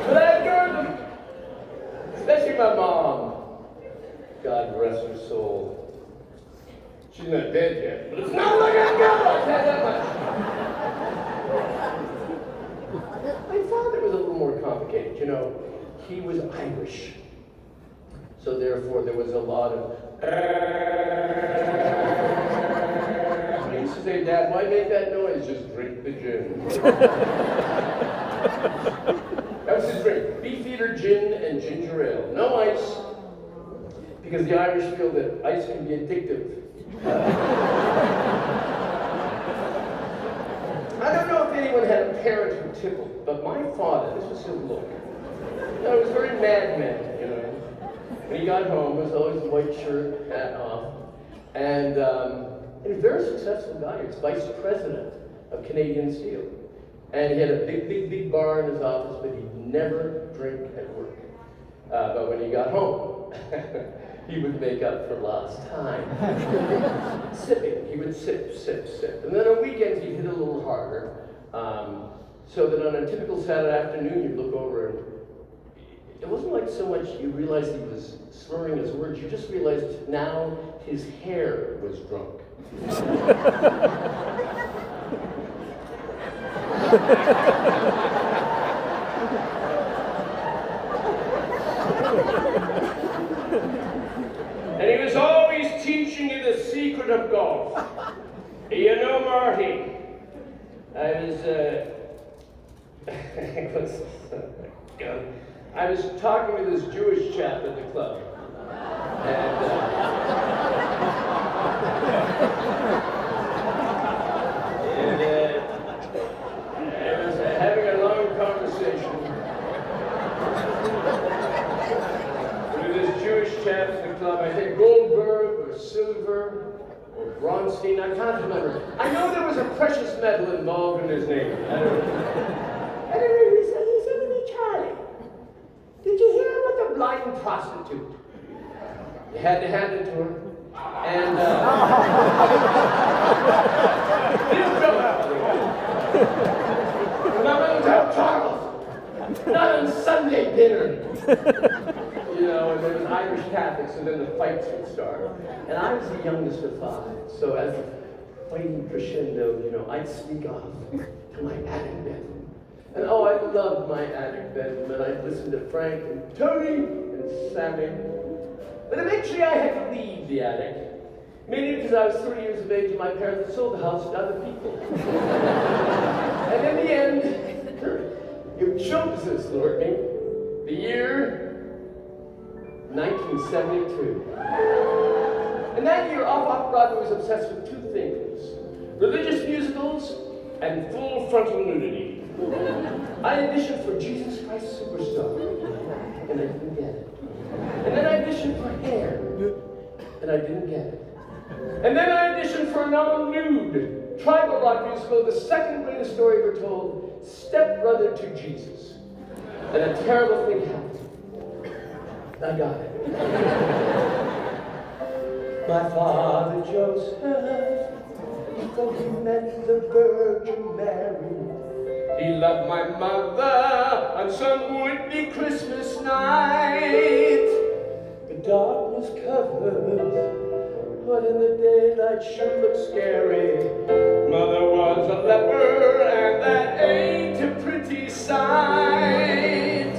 But I adored them, especially my mom. God rest her soul. She's not dead yet, but it's not looking good. I'll tell you that much. My father was a little more complicated, you know. He was Irish. So therefore there was a lot of I used to say, Dad, why make that noise? Just drink the gin. That was his drink. Beefeater gin and ginger ale. No ice. Because the Irish feel that ice can be addictive. I don't know if anyone had a parent who tickled, but my father, this was his look. You know, he was very madman, you know. When he got home, it was always the white shirt, hat off. And he was a very successful guy. He was vice president of Canadian Steel. And he had a big bar in his office, but he'd never drink at work. But when he got home, he would make up for lost time. Sipping, he would sip. And then on weekends, he'd hit a little harder. So that on a typical Saturday afternoon, you'd look over and it wasn't like so much you realized he was slurring his words, you just realized now his hair was drunk. And he was always teaching you the secret of golf. You know, Marty, I was talking to this Jewish chap at the club, and I was having a long conversation with this Jewish chap at the club. I think Goldberg or Silver or Bronstein, I can't remember. I know there was a precious metal involved in his name. I don't know. He said to me, Charlie, did you hear about the blind prostitute? You had to hand it to her. And, remember the Charles? Not on Sunday dinner. You know, and there was Irish Catholics, and then the fights would start. And I was the youngest of 5, so as the fighting crescendo, you know, I'd sneak off to my attic bedroom. And oh, I loved my attic bedroom, and I'd listen to Frank and Tony and Sammy. But eventually I had to leave the attic, mainly because I was 30 years of age and my parents had sold the house to other people. And in the end, your show business lured me. The year 1972. And that year, Off-Broadway was obsessed with 2 things: religious musicals and full frontal nudity. I auditioned for Jesus Christ Superstar, and I didn't get it. And then I auditioned for Hair, and I didn't get it. And then I auditioned for an all-nude tribal rock musical, the second greatest story ever told, Stepbrother to Jesus. And a terrible thing happened. I got it. My father Joseph, before he met the Virgin Mary, he loved my mother on some would-be Christmas night. The darkness covered but in the daylight sure looked scary. Mother was a leper, and that ain't a pretty sight.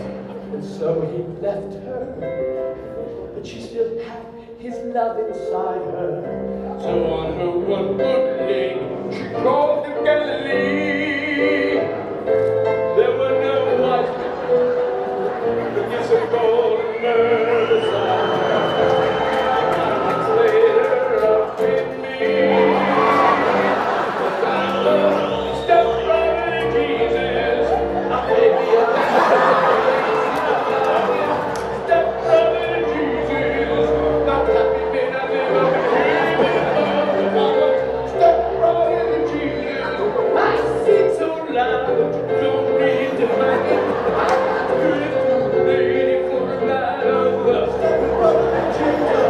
And so he left her, but she still had his love inside her. So on her one good leg, she crawled to Galilee. There were no husbands, but yes, a golden Messiah. Later up in me, step brother Jesus, I may be a step brother Jesus, not happy men I live up step brother Jesus, I sing so loud, don't need to mind. I could do lady for a night of love. Step brother Jesus.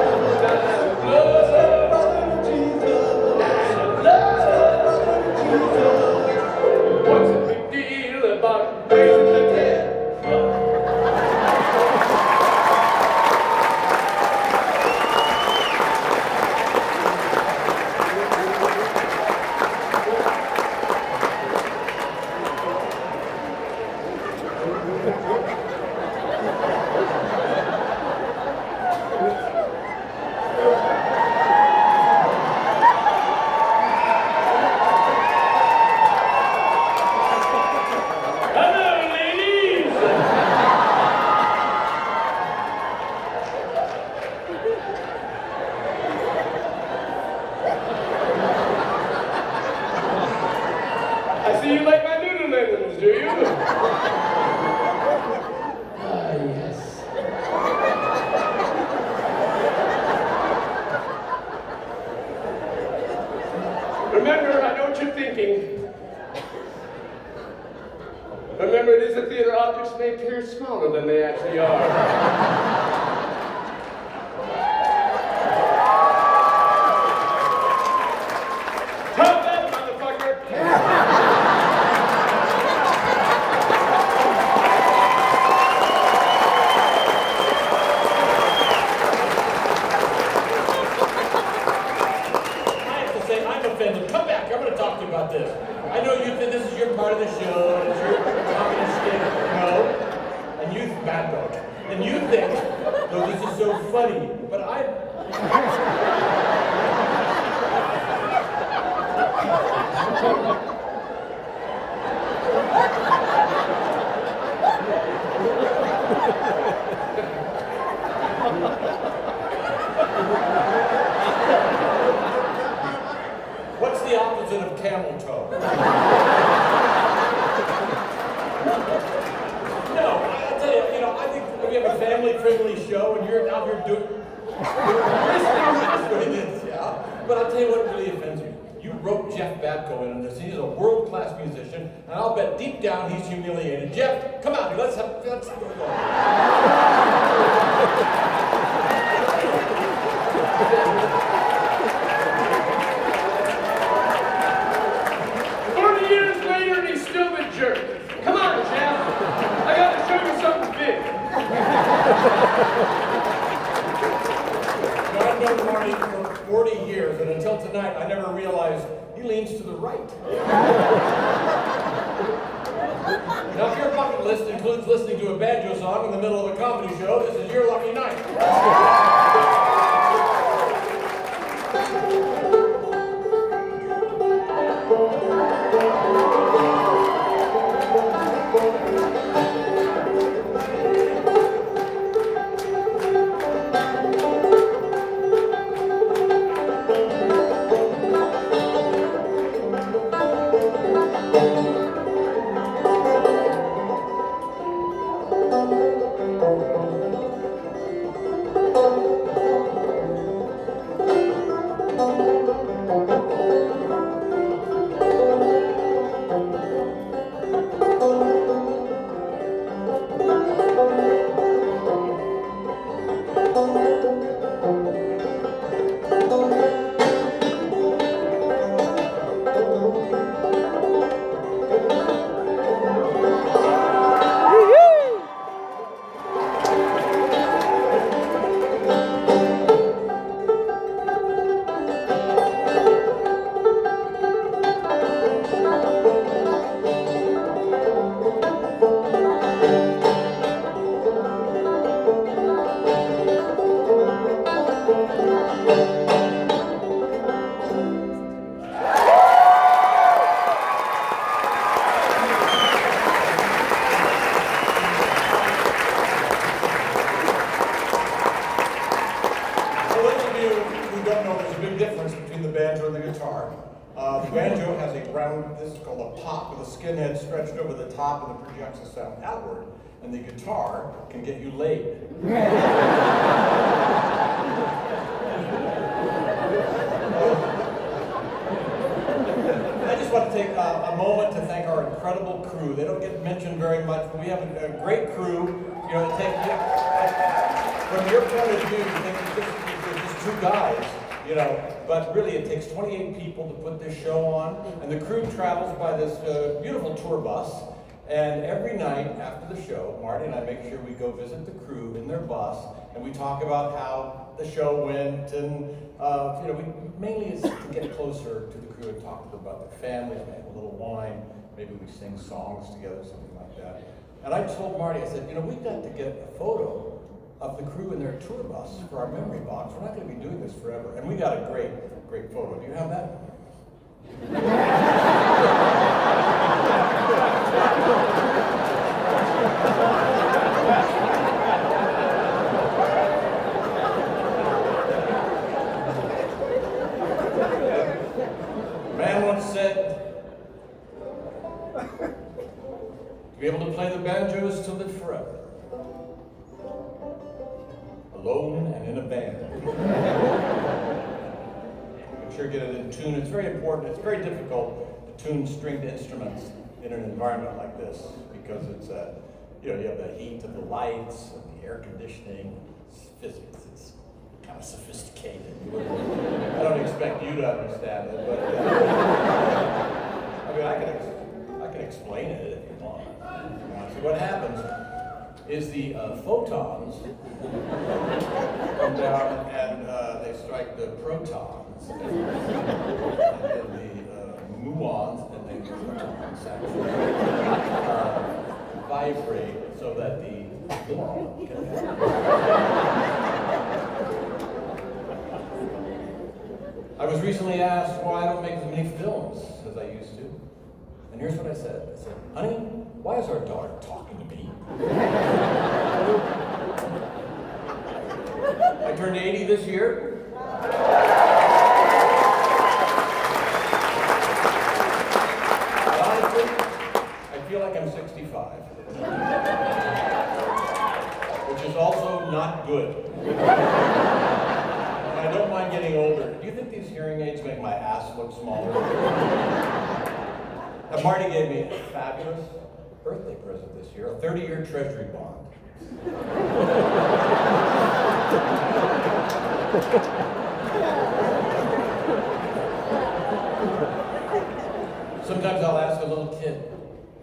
What's the big deal about raising the dead? I see you like my noodle lemons, do you? Ah, yes. Remember, I know what you're thinking. Remember, it is a theater. Objects may appear smaller than they actually are. Come back, I'm going to talk to you about this. I know you think this is your part of the show, and it's your communist stick. No. And you, bad dog. And you think, no, this is so funny, but what's the opposite of camel toe? No, I'll tell you, I think we have a family-friendly show, and you're out here doing... That's what it is, yeah? But I'll tell you what really offends me. You wrote Jeff Babko in on this. He's a world-class musician, and I'll bet deep down he's humiliated. Jeff, come out here. Let's go. 40 years later, and he's still the jerk. Come on, Jeff. I gotta show you something big. I've known Marty for 40 years, and until tonight, I never realized he leans to the right. Now, if your bucket list includes listening to a banjo song in the middle of a comedy show, this is your lucky night. The banjo has a round, this is called a pot, with a skin head stretched over the top and it projects the sound outward. And the guitar can get you laid. I just want to take a moment to thank our incredible crew. They don't get mentioned very much, but we have a great crew. You know, from your point of view, you think there's just two guys, you know, but really it takes 28 people to put this show on, and the crew travels by this beautiful tour bus, and every night after the show, Marty and I make sure we go visit the crew in their bus, and we talk about how the show went, and you know, mainly it's to get closer to the crew and talk to them about their families, have a little wine, maybe we sing songs together, something like that. And I told Marty, I said, you know, we've got to get a photo of the crew in their tour bus for our memory box. We're not going to be doing this forever. And we got a great photo. Do you have that? A man once said, to be able to play the banjo is to live forever. Alone and in a band. Make sure you get it in tune. It's very important. It's very difficult to tune stringed instruments in an environment like this because it's, you know, you have the heat of the lights and the air conditioning. It's physics. It's kind of sophisticated. I don't expect you to understand it, but I mean, I can explain it if you want. So what happens is the photons come down and they strike the protons, and then the muons and the protons actually vibrate so that the muon can I was recently asked why I don't make as many films as I used to. And here's what I said. I said, honey, why is our daughter talking to me? I turned 80 this year. And honestly, I feel like I'm 65. Which is also not good. And I don't mind getting older. Do you think these hearing aids make my ass look smaller? Now, Marty gave me a fabulous birthday present this year, a 30-year treasury bond. Sometimes I'll ask a little kid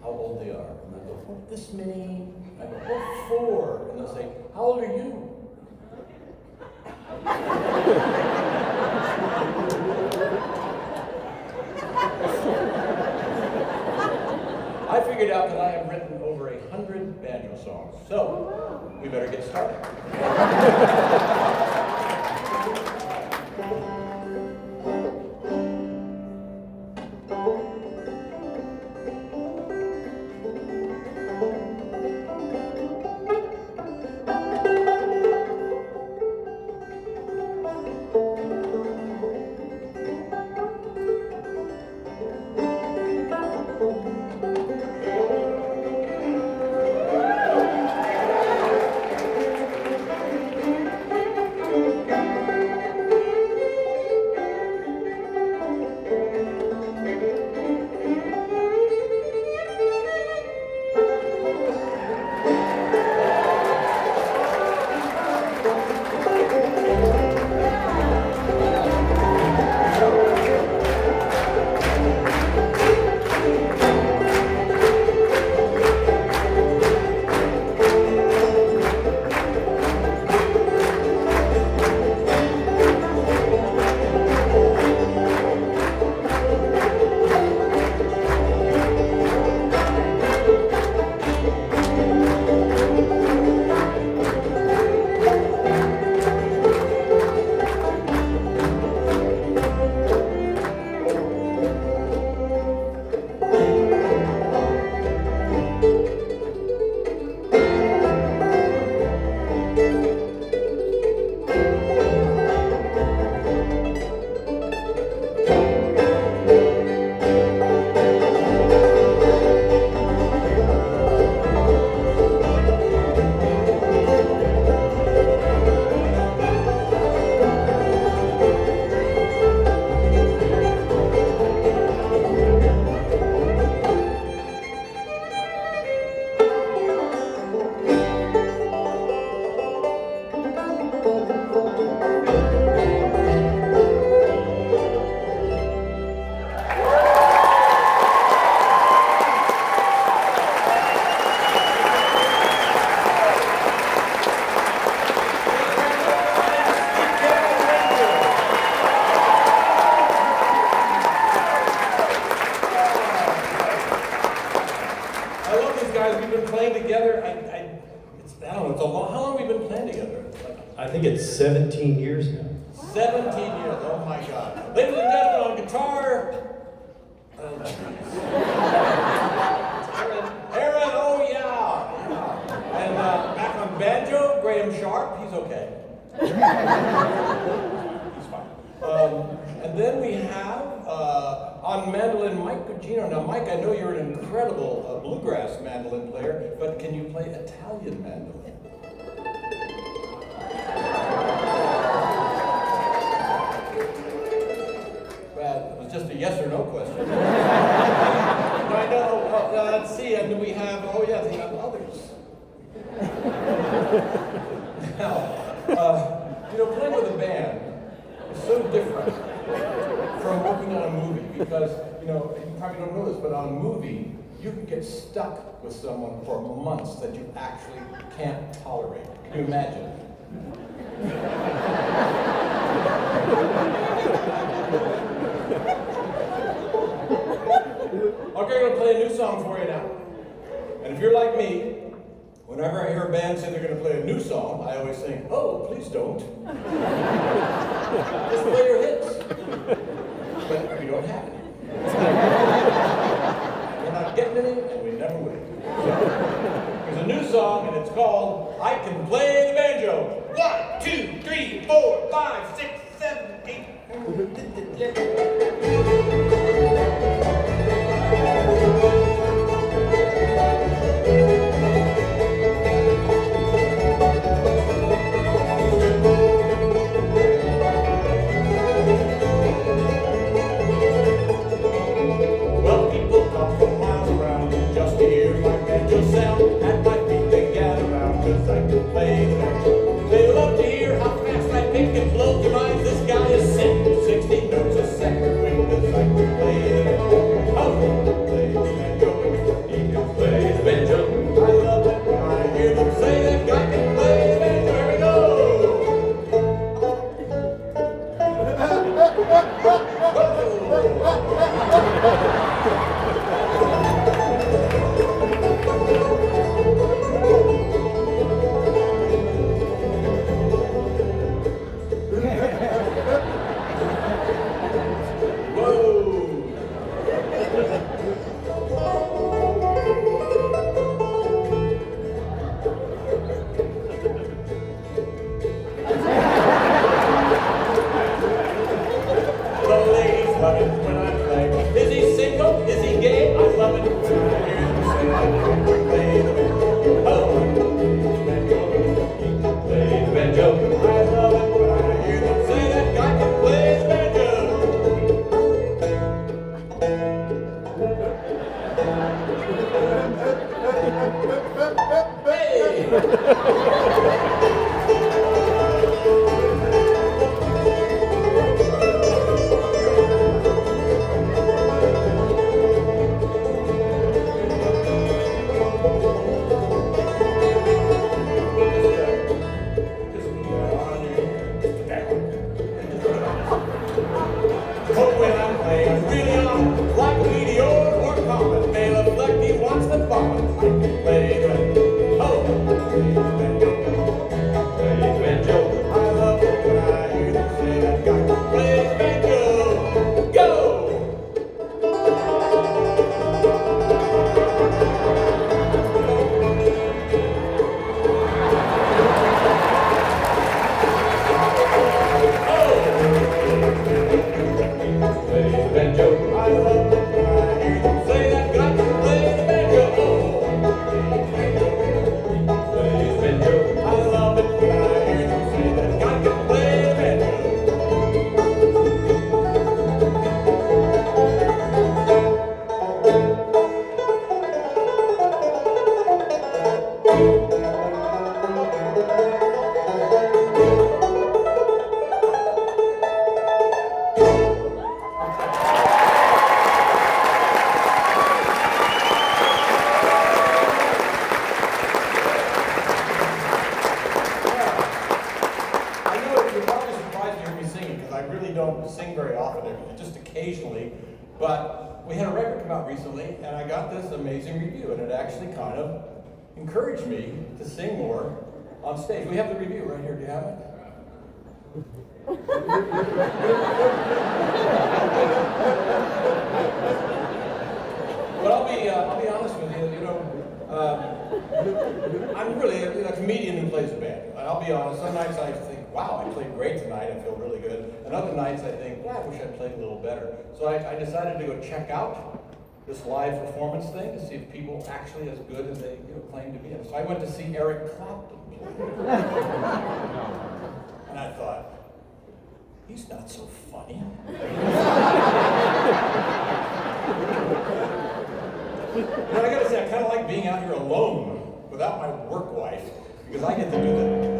how old they are. And they'll go, oh, this many. I go, oh, 4. And they'll say, how old are you? I figured out that I have written over 100 banjo songs, so we better get started. How long have we been playing together? I think it's 17 years now. 17 years, oh my God. Ladies and gentlemen, on guitar, Aaron, oh yeah. And back on banjo, Graham Sharp, he's okay. He's fine. And then we have, on mandolin, Mike Gugino. Now Mike, I know you're an incredible bluegrass mandolin player, but can you play Italian mandolin? It was just a yes or no question. I know. Let's see. And we have. Oh yeah, we have others. Now, playing with a band is so different from working on a movie because you probably don't know this, but on a movie you can get stuck with someone for months that you actually can't tolerate. Can you imagine? Okay, I'm going to play a new song for you now. And if you're like me, whenever I hear a band say they're going to play a new song, I always think, oh, please don't. Just play your hits. But we don't have any. We're not getting any, and we never will. So, there's a new song, and it's called I Can Play the Banjo. 1, 2, 3, 4, 5, 6, 7, 8. Well, people come from miles around just to hear my banjo sound. At my feet they gather round 'cause I can play the banjo. They love to hear how fast I pick and blow their minds. This guy is sitting 60 notes a second because I can play the banjo. Oh, play the banjo. He can play the banjo. I love it when I hear them say that guy can play the banjo. Here we go. on stage. We have the review right here. Do you have it? But I'll be honest with you. You know, I'm really a comedian who plays a band. And I'll be honest. Some nights I think, wow, I played great tonight. I feel really good. And other nights I think, yeah, I wish I played a little better. So I decided to go check out this live performance thing to see if people actually as good as they claim to be. And so I went to see Eric Clapton play. And I thought, he's not so funny. But I gotta say, I kind of like being out here alone without my work wife, because I get to do that.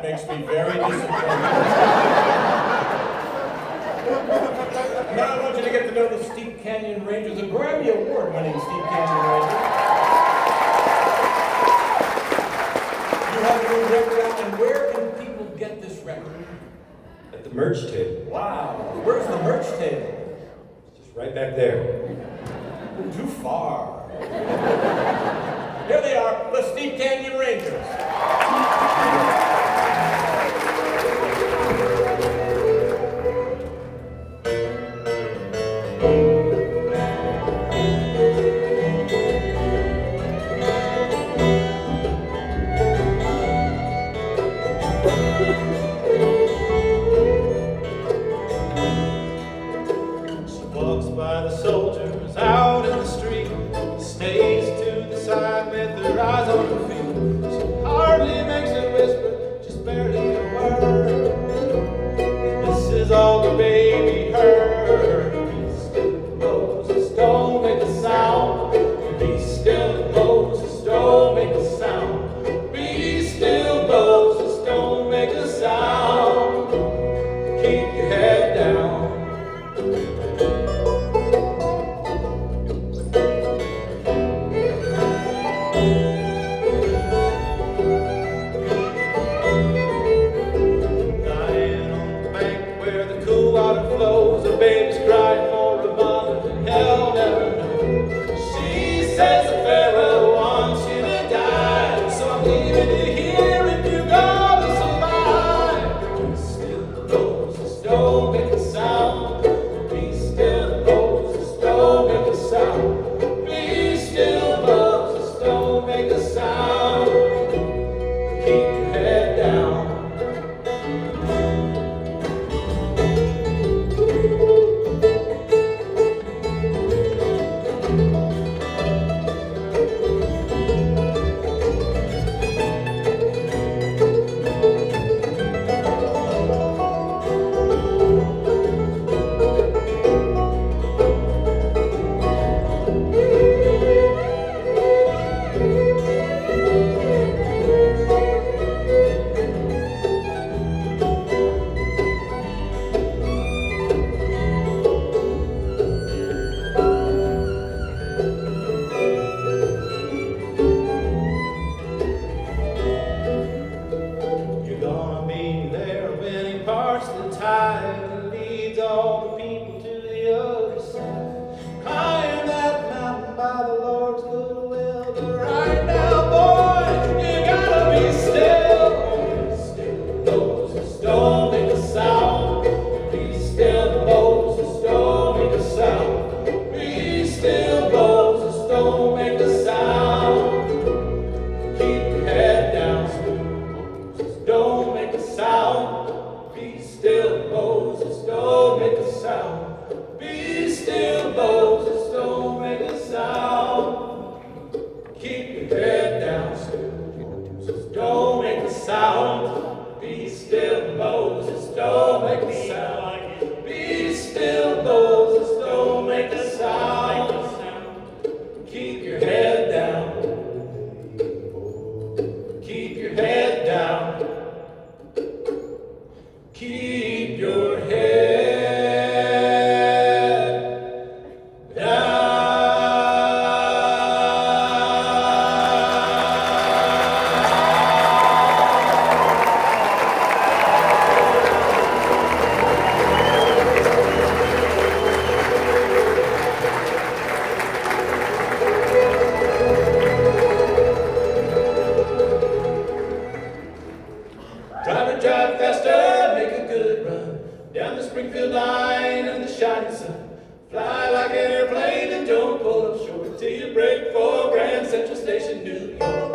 Makes me very disappointed. Now I want you to get to know the Steep Canyon Rangers, a Grammy Award-winning Steep Canyon Rangers. You have a new record out, and where can people get this record? At the merch table. Wow, where's the merch table? Just right back there. Too far. Here they are, the Steep Canyon Rangers. By the soldiers out in the street, stays to the side with her eyes on her feet. She hardly makes a whisper, just barely a word. This is all the baby heard. Be still, Moses, don't make a sound. Be still, Moses, don't make a sound. Be still, Moses, don't make a sound. Keep your head down. Flows, a baby's crying for a mother that hell never knew. She says the Pharaoh wants you to die, so I'm leaving you here if you're gonna survive. Be still, Moses, don't make a sound. Be still, Moses, don't make a sound. Be still, Moses, don't make a sound. Keep your head down. sound. Be still, Moses, don't make a sound. Be still, Moses, don't make a sound. Keep your head down. Keep your head down. Keep your head down. Driver, drive faster, make a good run down the Springfield line in the shining sun. Fly like an airplane and don't pull up short till you break for Grand Central Station, New York.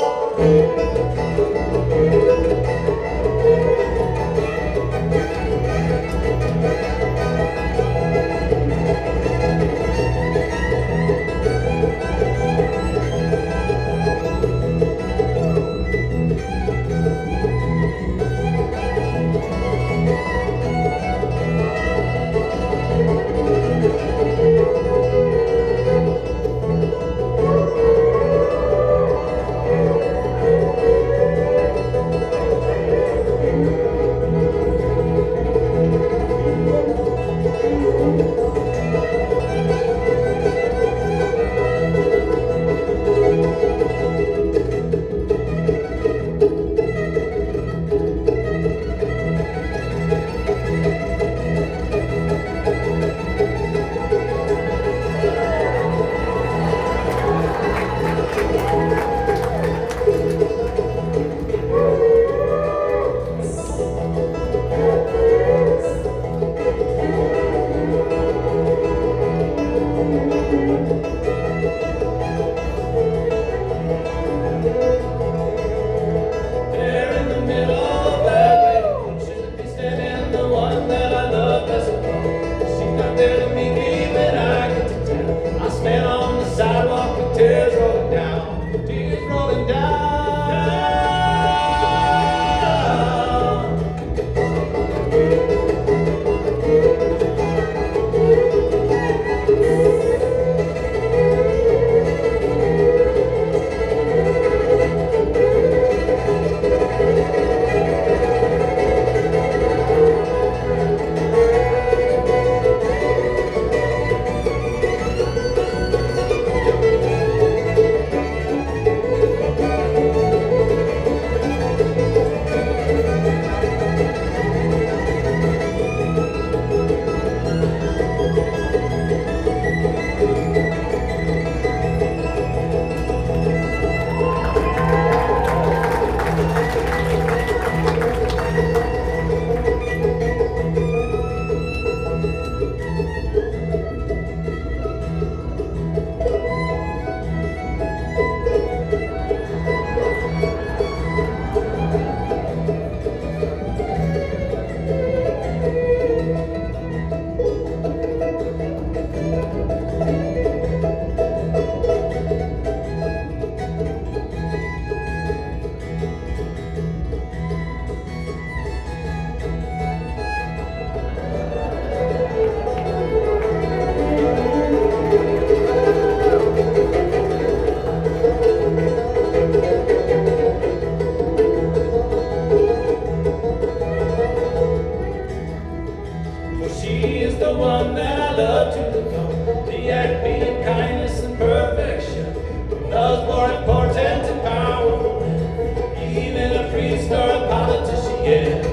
There in the middle of that lane, should be standing the one that I love best of all. She's not there to meet me when I get to town. I stand on the sidewalk with tears rolling down, tears rolling down. For she is the one that I love to look on, the act being kindness and perfection. Love's more important and powerful than even a priest or a politician, yeah.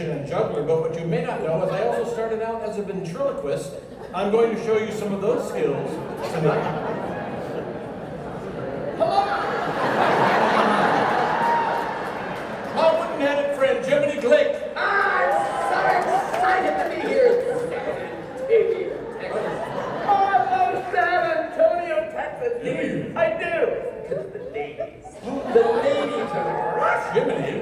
musician and juggler, but what you may not know is I also started out as a ventriloquist. I'm going to show you some of those skills tonight. My wooden-headed friend, Jiminy Glick. I'm so excited to be here in Texas. Oh, I love San Antonio, Texas. I do. Because the ladies. The ladies are the rush. Jiminy?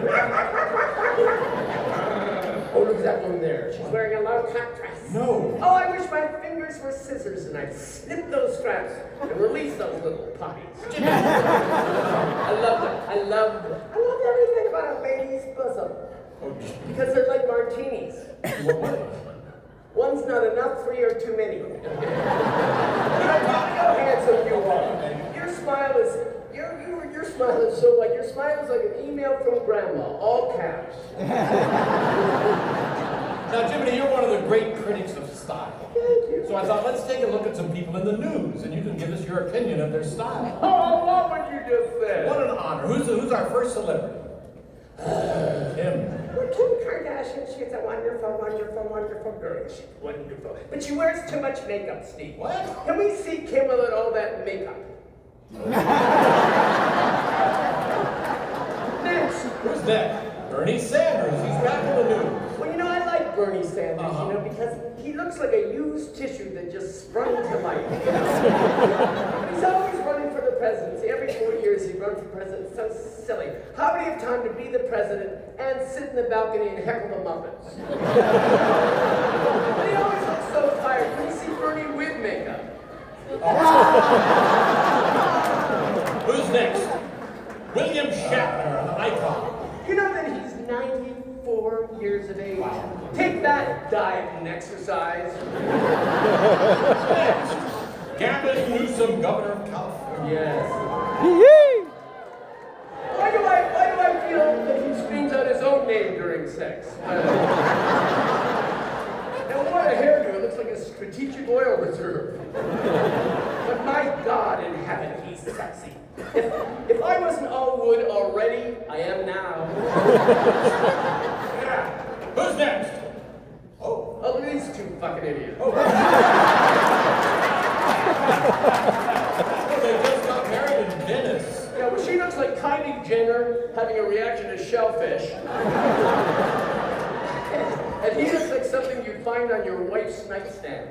Oh, look at that one there. She's wearing a low cut dress. No. Oh, I wish my fingers were scissors and I'd snip those straps and release those little puppies. I love them. I love everything about a lady's bosom. Because they're like martinis. One's not enough, three are too many. Look how handsome you are. Your smile is so like your smile is like an email from grandma, all caps. Now, Jiminy, you're one of the great critics of style. Thank you. So I thought, let's take a look at some people in the news, and you can give us your opinion of their style. Oh, I love what you just said. What an honor. Who's our first celebrity? Kim. Well, Kim Kardashian, she's a wonderful, wonderful, wonderful girl. She's wonderful. But she wears too much makeup, Steve. What? Can we see Kim without all that makeup? Next. Who's that? Bernie Sanders. He's back in the news. Well, you know, I like Bernie Sanders, Uh-huh. you know, because he looks like a used tissue that just sprung to life. He's always running for the presidency. Every 4 years he runs for president. So silly. How would he have time to be the president and sit in the balcony and heckle the Muppets? But he always looks so tired. Can you see Bernie with makeup? Who's next? William Shatner, an icon. You know that he's 94 years of age? Take that, diet and exercise. Next, Gavin Newsom, governor of California. Yes. Why do I feel that he screams out his own name during sex? Now what a hairdo, it looks like a strategic oil reserve. But my God in heaven, he's sexy. If I wasn't all wood already, I am now. Yeah. Who's next? Oh. Oh, look at these two fucking idiots. Oh, they just got married in Venice. Yeah, well, she looks like Kylie Jenner having a reaction to shellfish. And he looks like something you'd find on your wife's nightstand.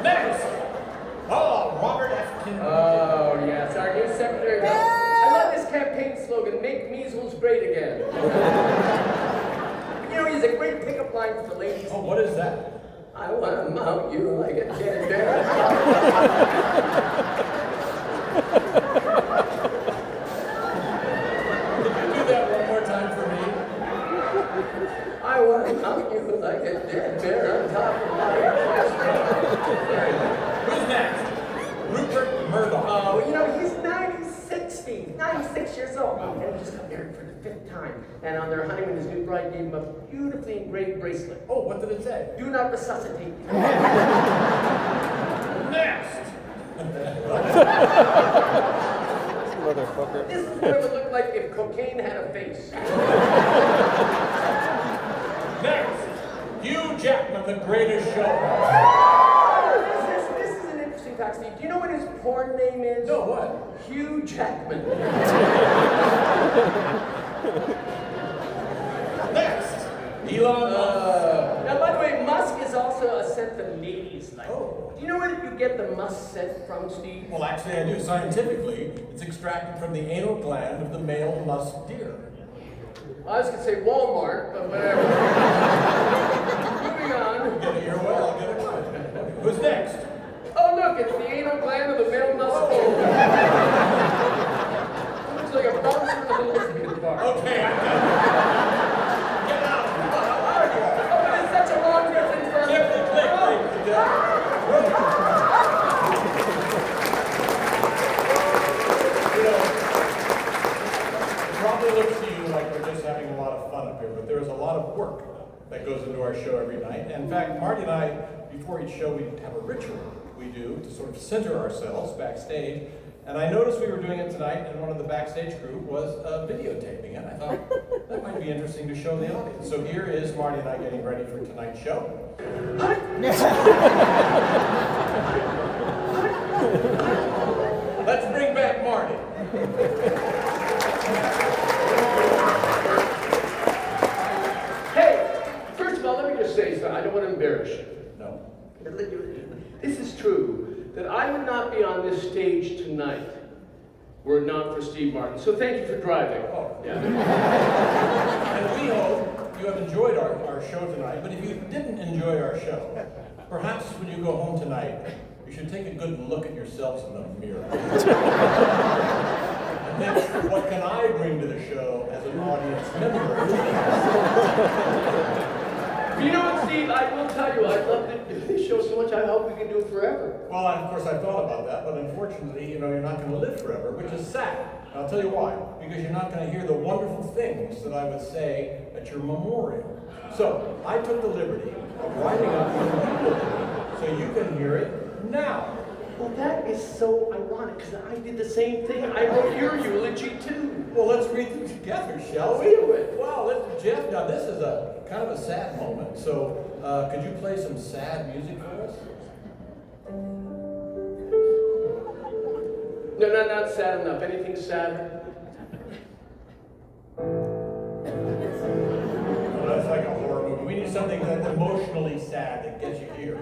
Next. Oh, Robert F. Kennedy. Oh, yes, our new Secretary of Health. I love his campaign slogan, make measles great again. You know, he's a great pickup line for the ladies. Oh, what is that? I want to mount you like a dead bear. Could you do that one more time for me? I want to mount you like a dead bear on top of my chest. Who's next? Rupert Murdoch. Oh, you know, he's 96 years old. And he just got married for the 5th time. And on their honeymoon, his new bride gave him a beautifully engraved bracelet. Oh, what did it say? Do not resuscitate. Next. This is what it would look like if cocaine had a face. Next. Hugh Jackman, the greatest showman. This is an interesting fact, Steve. Do you know what his porn name is? No, what? Hugh Jackman. Next. Elon Musk. Now, by the way, musk is also a scent the ladies like. Oh. Do you know where you get the musk scent from, Steve? Well, actually, I do. Scientifically, it's extracted from the anal gland of the male musk deer. I was going to say Walmart, but whatever. Moving on. Get it your way, I'll get it mine. Who's next? Oh, look, it's the anal gland of the male musk deer. Looks like a bouncer in a lesbian bar. Okay, I'm done. Get out. Oh, but it's such a long distance from... Simply click, ladies and gentlemen. You know, it probably looks to you like we're just having a lot of fun up here, but there is a lot of work that goes into our show every night. In fact, Marty and I, before each show, we have a ritual we do to sort of center ourselves backstage. And I noticed we were doing it tonight, and one of the backstage crew was videotaping it. I thought that might be interesting to show the audience. So here is Marty and I getting ready for tonight's show. Let's bring back Marty. Hey, first of all, let me just say something. I don't want to embarrass you. No. This is true, that I would not be on this stage tonight were it not for Steve Martin. So thank you for driving. Oh. Yeah. And we hope you have enjoyed our show tonight, but if you didn't enjoy our show, perhaps when you go home tonight, you should take a good look at yourselves in the mirror. And think, what can I bring to the show as an audience member? You know what, Steve? I will tell you, I love to do this show so much, I hope we can do it forever. Well, of course, I thought about that, but unfortunately, you're not going to live forever, which is sad. And I'll tell you why. Because you're not going to hear the wonderful things that I would say at your memorial. So, I took the liberty of writing up your eulogy so you can hear it now. Well, that is so ironic, because I did the same thing. I wrote your eulogy, too. Well, let's read them together, shall we? Do it. Well, Jeff, now this is a kind of a sad moment, so could you play some sad music for us? No, not sad enough. Anything sadder? Well, that's like a horror movie. We need something that's emotionally sad that gets you here.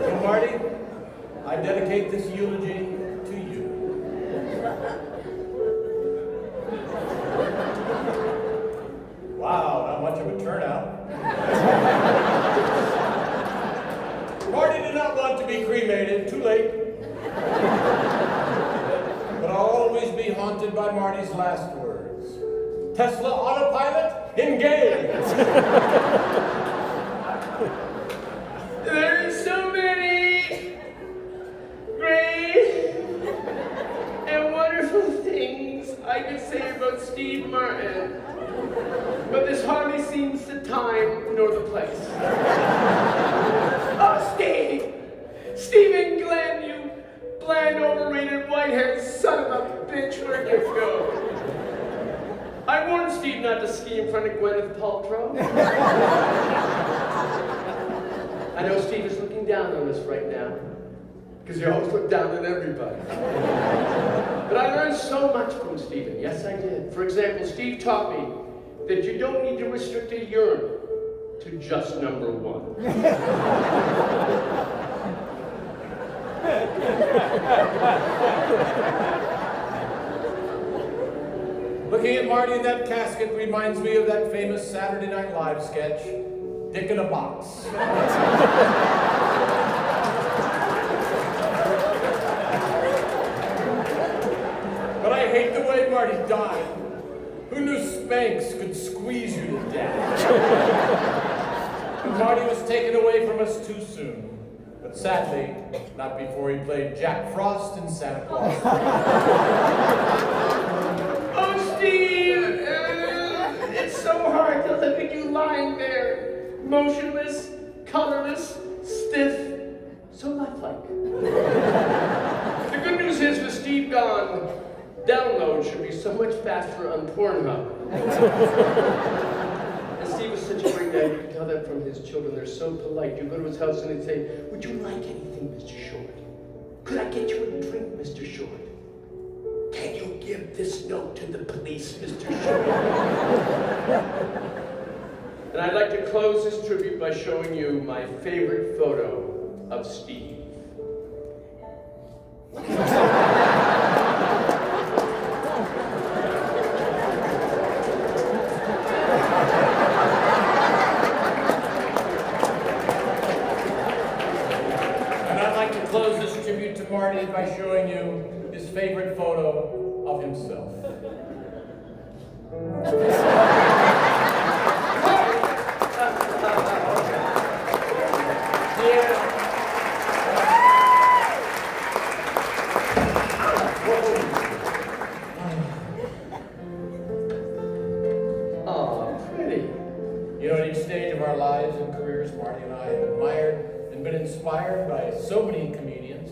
So, Marty, I dedicate this eulogy to you. Wow, not much of a turnout. Marty did not want to be cremated, too late. But I'll always be haunted by Marty's last words. Tesla autopilot, engage! There are so many great and wonderful things I could say about Steve Martin, but this hardly seems the time nor the place. Oh, Steve! Stephen Glenn, you bland, overrated, white-haired son of a bitch, where'd you go? I warned Steve not to ski in front of Gwyneth Paltrow. I know Steve is looking down on us right now, because you always look down on everybody. But I learned so much from Stephen. Yes, I did. For example, Steve taught me that you don't need to restrict a urine to just number one. Looking at Marty in that casket reminds me of that famous Saturday Night Live sketch, Dick in a Box. But I hate the way Marty died. Who knew Spanx could squeeze you to death? And Marty was taken away from us too soon. But sadly, not before he played Jack Frost in Santa Claus. Oh, Steve! It's so hard to look at you lying there, motionless, colorless, stiff, so lifelike. The good news is, with Steve gone, download should be so much faster on Pornhub. And Steve is such a great guy. You can tell that from his children. They're so polite. You go to his house and they say, "Would you like anything, Mr. Short? Could I get you a drink, Mr. Short? Can you give this note to the police, Mr. Short?" And I'd like to close this tribute by showing you my favorite photo of Steve. Close this tribute to Marty by showing you his favorite photo of himself. inspired by so many comedians,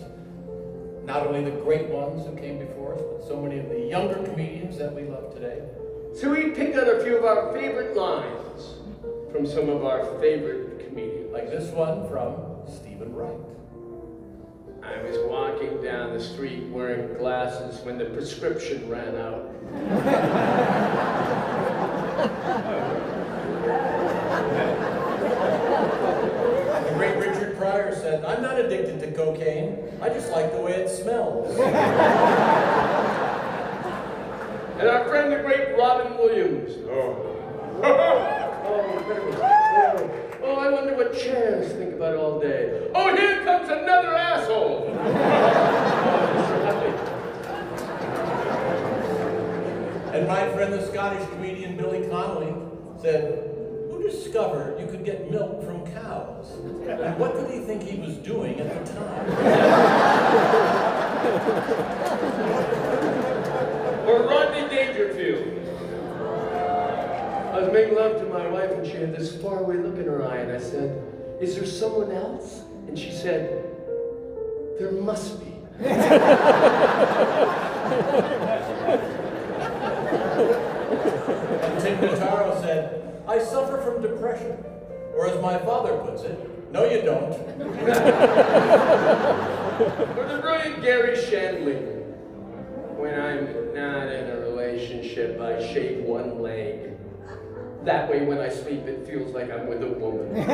not only the great ones who came before us, but so many of the younger comedians that we love today. So we picked out a few of our favorite lines from some of our favorite comedians. Like this one from Stephen Wright. I was walking down the street wearing glasses when the prescription ran out. The great Richard Pryor said, I'm not addicted to cocaine, I just like the way it smells. And our friend, the great Robin Williams. Oh, I wonder what chairs think about all day. Oh, here comes another asshole. And my friend, the Scottish comedian Billy Connolly, said, who discovered you could get milk from cows? And what did he think he was doing at the time? Or Rodney Dangerfield. I was making love to my wife and she had this faraway look in her eye and I said, is there someone else? And she said, there must be. And Tim Notaro said, I suffer from depression. Or as my father puts it, no you don't. Or the brilliant Gary Shandling. When I'm not in a relationship, I shave one leg. That way when I sleep, it feels like I'm with a woman. And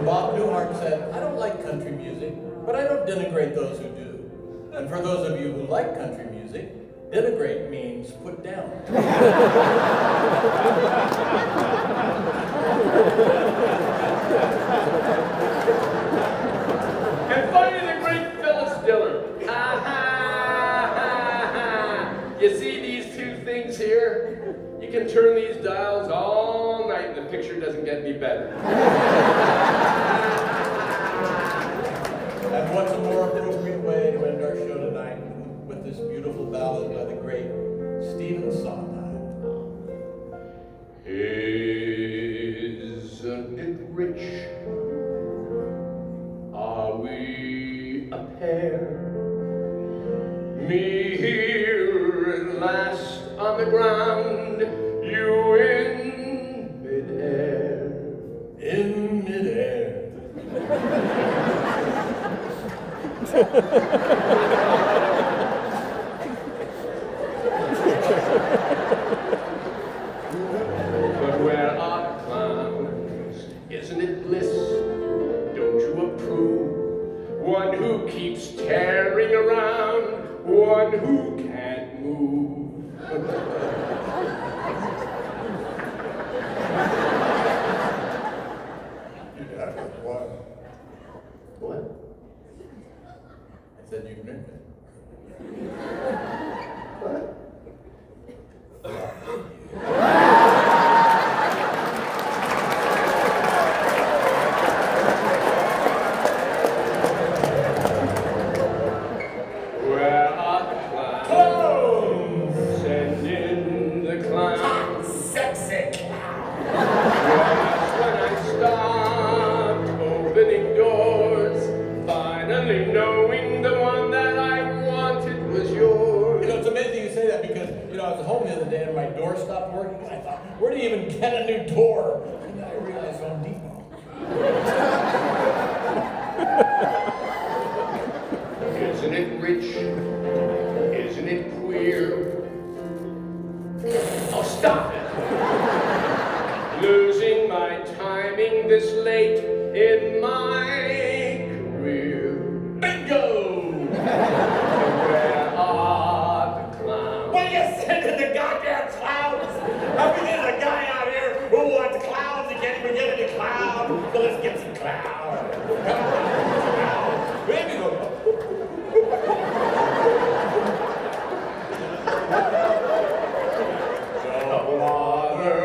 Bob Newhart said, I don't like country music, but I don't denigrate those who do. And for those of you who like country music, denigrate means put down. And finally, the great Phyllis Diller. You see these two things here? You can turn these dials all night and the picture doesn't get any better. And what's a more appropriate way to end our show tonight than with this beautiful ballad by the great Stephen Sondheim. Isn't it rich? Are we a pair? Me here at last on the ground, you in midair. In midair. But where are the clowns? Isn't it bliss? Don't you approve? One who keeps tearing around, one who can't move. What? I said you drink it. What? Where are the clowns? Send in the clowns. Sexy Just when I stopped opening doors, finally knowing the one that I wanted was yours. You know, it's amazing you say that because, you know, I was home the other day and my door stopped working and I thought, where do you even get a new door? And then I realized Home Depot. Isn't it rich? Isn't it queer? Oh, stop it! Losing my timing this late in my career. Bingo! Where are the clowns? What are you sending the goddamn clouds? I mean, there's a guy out here who wants clouds. He can't even get any clouds. So let's get some clouds. Maybe go. The water,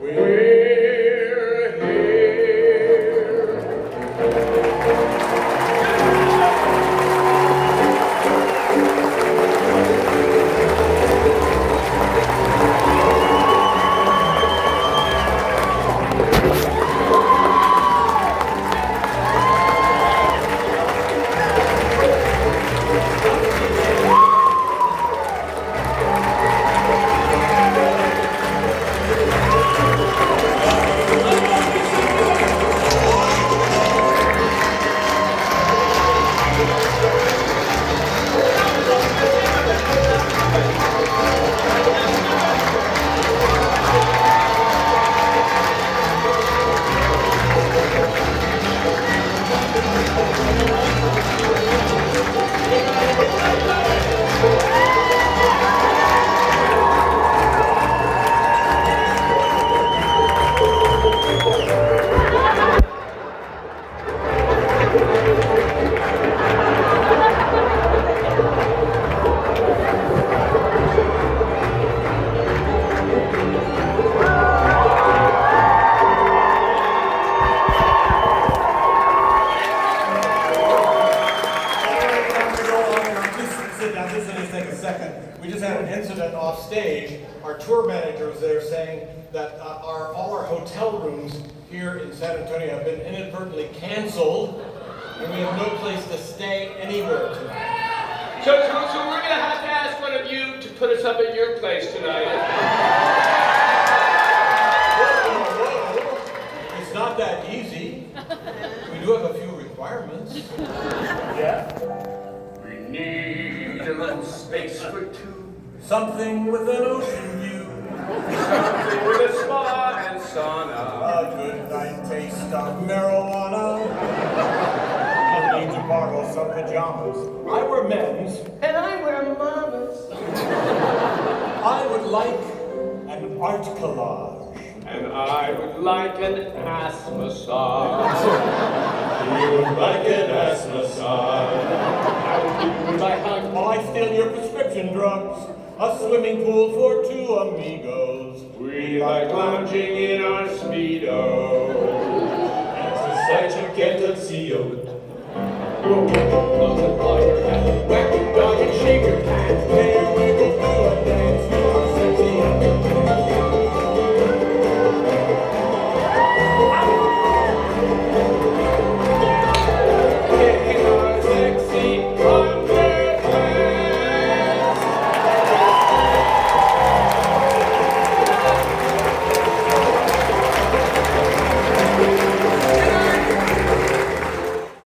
we're here. sit down, just take a second. We just had an incident off stage. Our tour manager was there saying that all our hotel rooms here in San Antonio have been inadvertently canceled, and we have no place to stay anywhere tonight. So we're going to have to ask one of you to put us up at your place tonight. Whoa. It's not that easy. We do have a few requirements. Yeah? We need a little space for two. Something with an ocean view. Something with a spa and sauna. A good night taste of marijuana. I need to borrow some pajamas. I wear men's. And I wear mama's. I would like an art collage. And I would like an ass massage. You would like an ass massage. I would give you my hug. While I steal your prescription drugs. A swimming pool for two amigos. We like lounging in our Speedo. It's such a get to see you. Close the door.